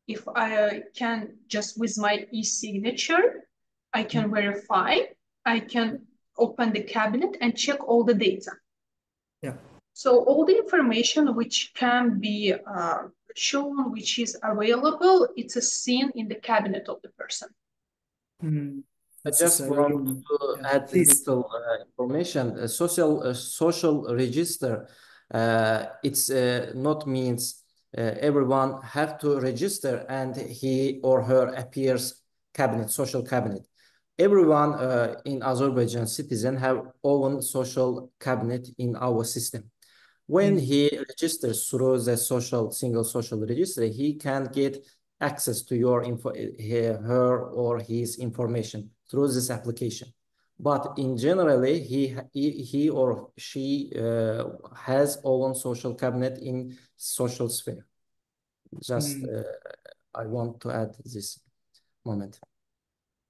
If I can just with my e-signature, I can verify, I can open the cabinet and check all the data. Yeah. So all the information which can be shown, which is available, it's a seen in the cabinet of the person. I just want to add little information. A social register, it's not means everyone have to register and he or her appears cabinet, social cabinet. Everyone in Azerbaijan citizen have own social cabinet in our system. When he registers through the single social register, he can get access to your her or his information through this application. But in generally, he or she has own social cabinet in social sphere. Just I want to add this moment.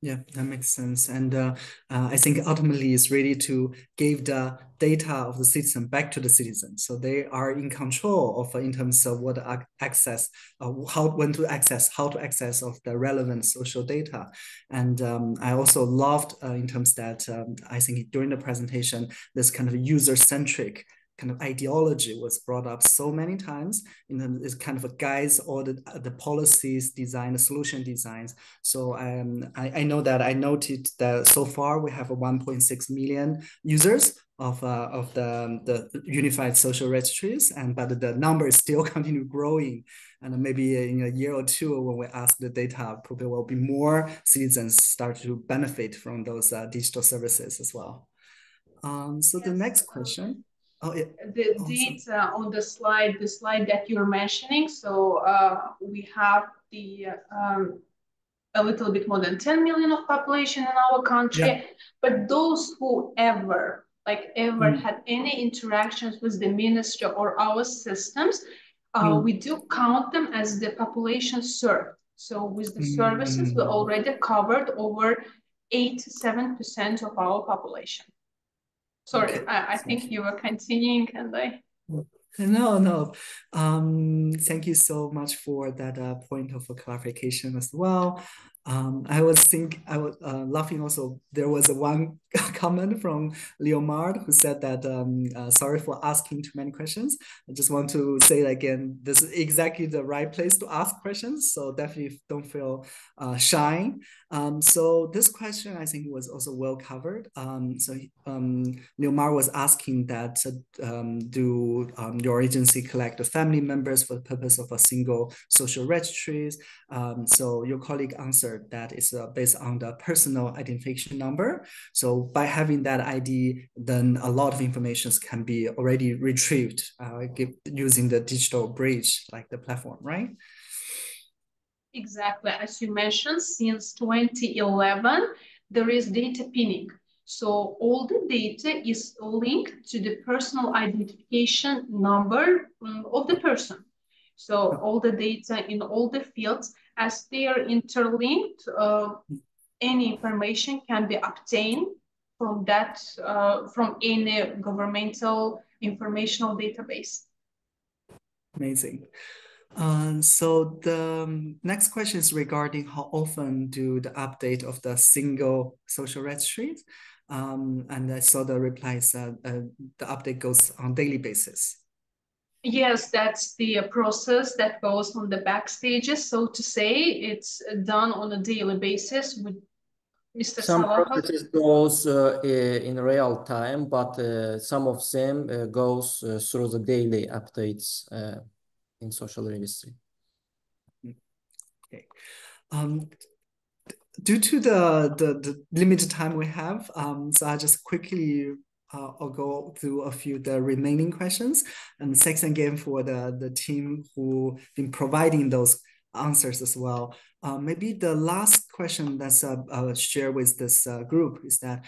Yeah, that makes sense. And I think ultimately it's really to give the data of the citizen back to the citizen. So they are in control of in terms of what access, when to access, how to access of the relevant social data. And I also loved in terms that I think during the presentation, this kind of user-centric kind of ideology was brought up so many times. It's kind of a guides all the policies design, the solution designs. So I know that I noted that so far we have 1.6 million users of the unified social registries, but the numbers still continue growing. And maybe in a year or two, when we ask the data, probably will be more citizens start to benefit from those digital services as well. So the next question. The awesome. Data on the slide that you're mentioning. So we have the a little bit more than 10 million of population in our country, but those who ever had any interactions with the ministry or our systems, we do count them as the population served. So with the services, we already covered over 87% of our population. Sorry, okay. I think you were continuing and I... No. Thank you so much for that point of clarification as well. I was laughing also. There was one comment from Leomard who said that, sorry for asking too many questions. I just want to say again, this is exactly the right place to ask questions. So definitely don't feel shy. So this question, I think, was also well covered. Leomard was asking that, do your agency collect the family members for the purpose of a single social registries? So your colleague answered that it's based on the personal identification number. So by having that ID, then a lot of information can be already retrieved using the digital bridge, like the platform, right? Exactly. As you mentioned, since 2011, there is data pinning. So all the data is linked to the personal identification number of the person. So all the data in all the fields, as they are interlinked, any information can be obtained from that, from any governmental informational database. Amazing. So the next question is regarding how often do the update of the single social registries? And I saw the replies, the update goes on daily basis. Yes, that's the process that goes on the backstages, so to say. It's done on a daily basis with Mr. Some Salah. processes goes in real time, but some of them goes through the daily updates in social registry. Okay. due to the limited time we have, so I just quickly I'll go through a few the remaining questions. And thanks again for the team who been providing those answers as well. Maybe the last question that's shared with this group is that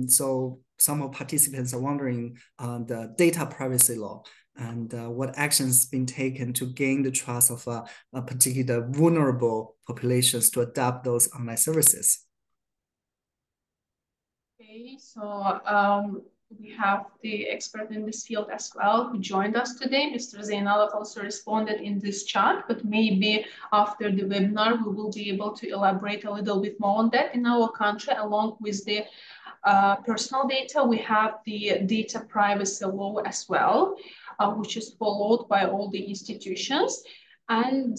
so some of participants are wondering the data privacy law and what actions been taken to gain the trust of a particular vulnerable populations to adopt those online services. Okay, so we have the expert in this field as well who joined us today. Mr. Zainalov also responded in this chat, but maybe after the webinar, we will be able to elaborate a little bit more on that. In our country, along with the personal data, we have the data privacy law as well, which is followed by all the institutions. And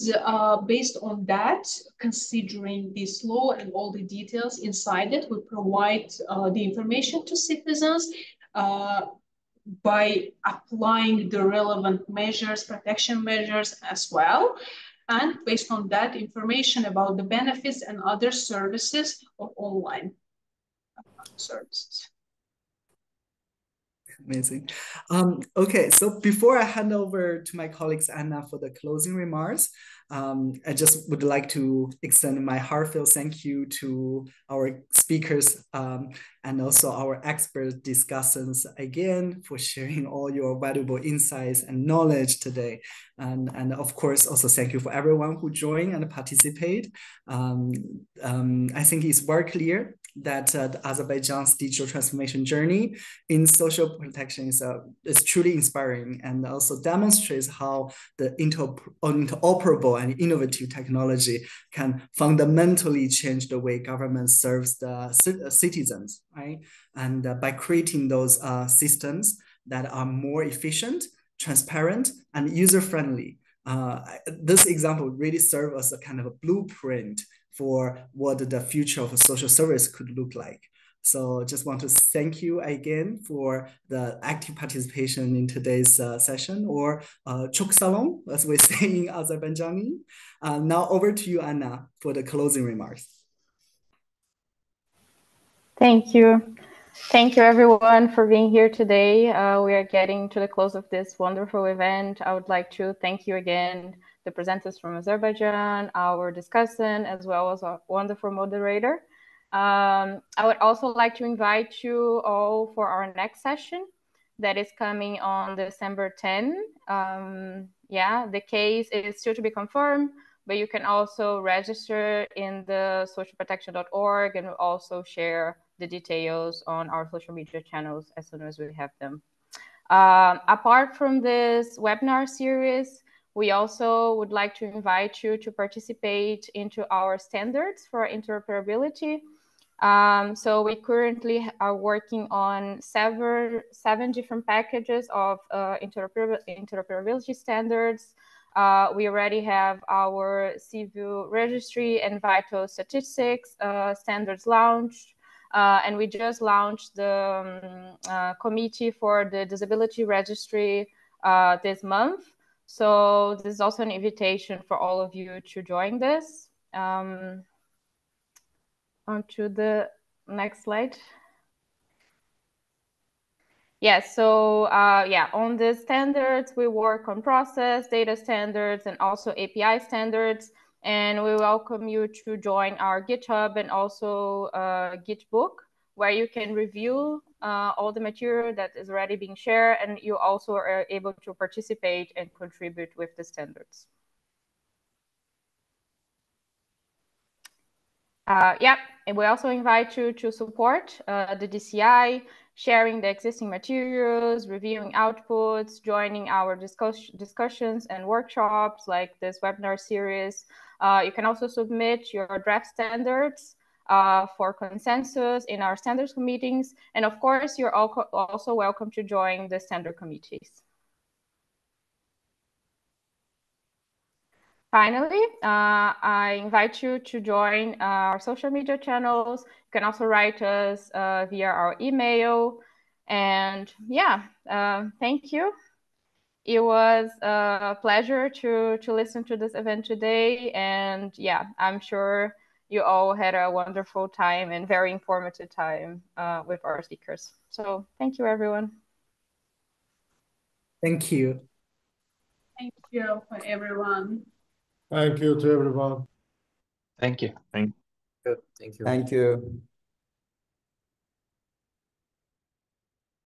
based on that, considering this law and all the details inside it, we provide the information to citizens by applying the relevant measures, protection measures as well. And based on that, information about the benefits and other services of online services. Amazing. Okay, so before I hand over to my colleagues Anna for the closing remarks, I just would like to extend my heartfelt thank you to our speakers and also our expert discussants again for sharing all your valuable insights and knowledge today. And of course, also thank you for everyone who joined and participate. I think it's very clear that Azerbaijan's digital transformation journey in social protection is truly inspiring and also demonstrates how the interoperable and innovative technology can fundamentally change the way government serves the citizens, right? And by creating those systems that are more efficient, transparent, and user-friendly. This example really serves as a kind of a blueprint for what the future of a social service could look like. So just want to thank you again for the active participation in today's session, or Chok Salom, as we say in Azerbaijani. Now over to you, Anna, for the closing remarks. Thank you. Thank you, everyone, for being here today. We are getting to the close of this wonderful event. I would like to thank you again, the presenters from Azerbaijan, our discussant, as well as our wonderful moderator. I would also like to invite you all for our next session that is coming on December 10. Yeah, the case is still to be confirmed, but you can also register in the socialprotection.org, and we'll also share the details on our social media channels as soon as we have them. Apart from this webinar series, we also would like to invite you to participate into our standards for interoperability. So we currently are working on seven different packages of interoperability standards. We already have our civil registry and vital statistics standards launched. And we just launched the committee for the disability registry this month. So this is also an invitation for all of you to join this. On to the next slide. Yes, so yeah, on the standards, we work on process, data standards, and also API standards. And we welcome you to join our GitHub and also Gitbook, where you can review all the material that is already being shared, and you also are able to participate and contribute with the standards. Yeah, and we also invite you to support the DCI, sharing the existing materials, reviewing outputs, joining our discussions and workshops like this webinar series. You can also submit your draft standards for consensus in our standards meetings. And of course, you're also welcome to join the standard committees. Finally, I invite you to join our social media channels. You can also write us via our email. And yeah, thank you. It was a pleasure to listen to this event today. And yeah, I'm sure you all had a wonderful time and very informative time with our speakers. So thank you, everyone. Thank you. Thank you for everyone. Thank you to everyone. Thank you. Thank Thank you.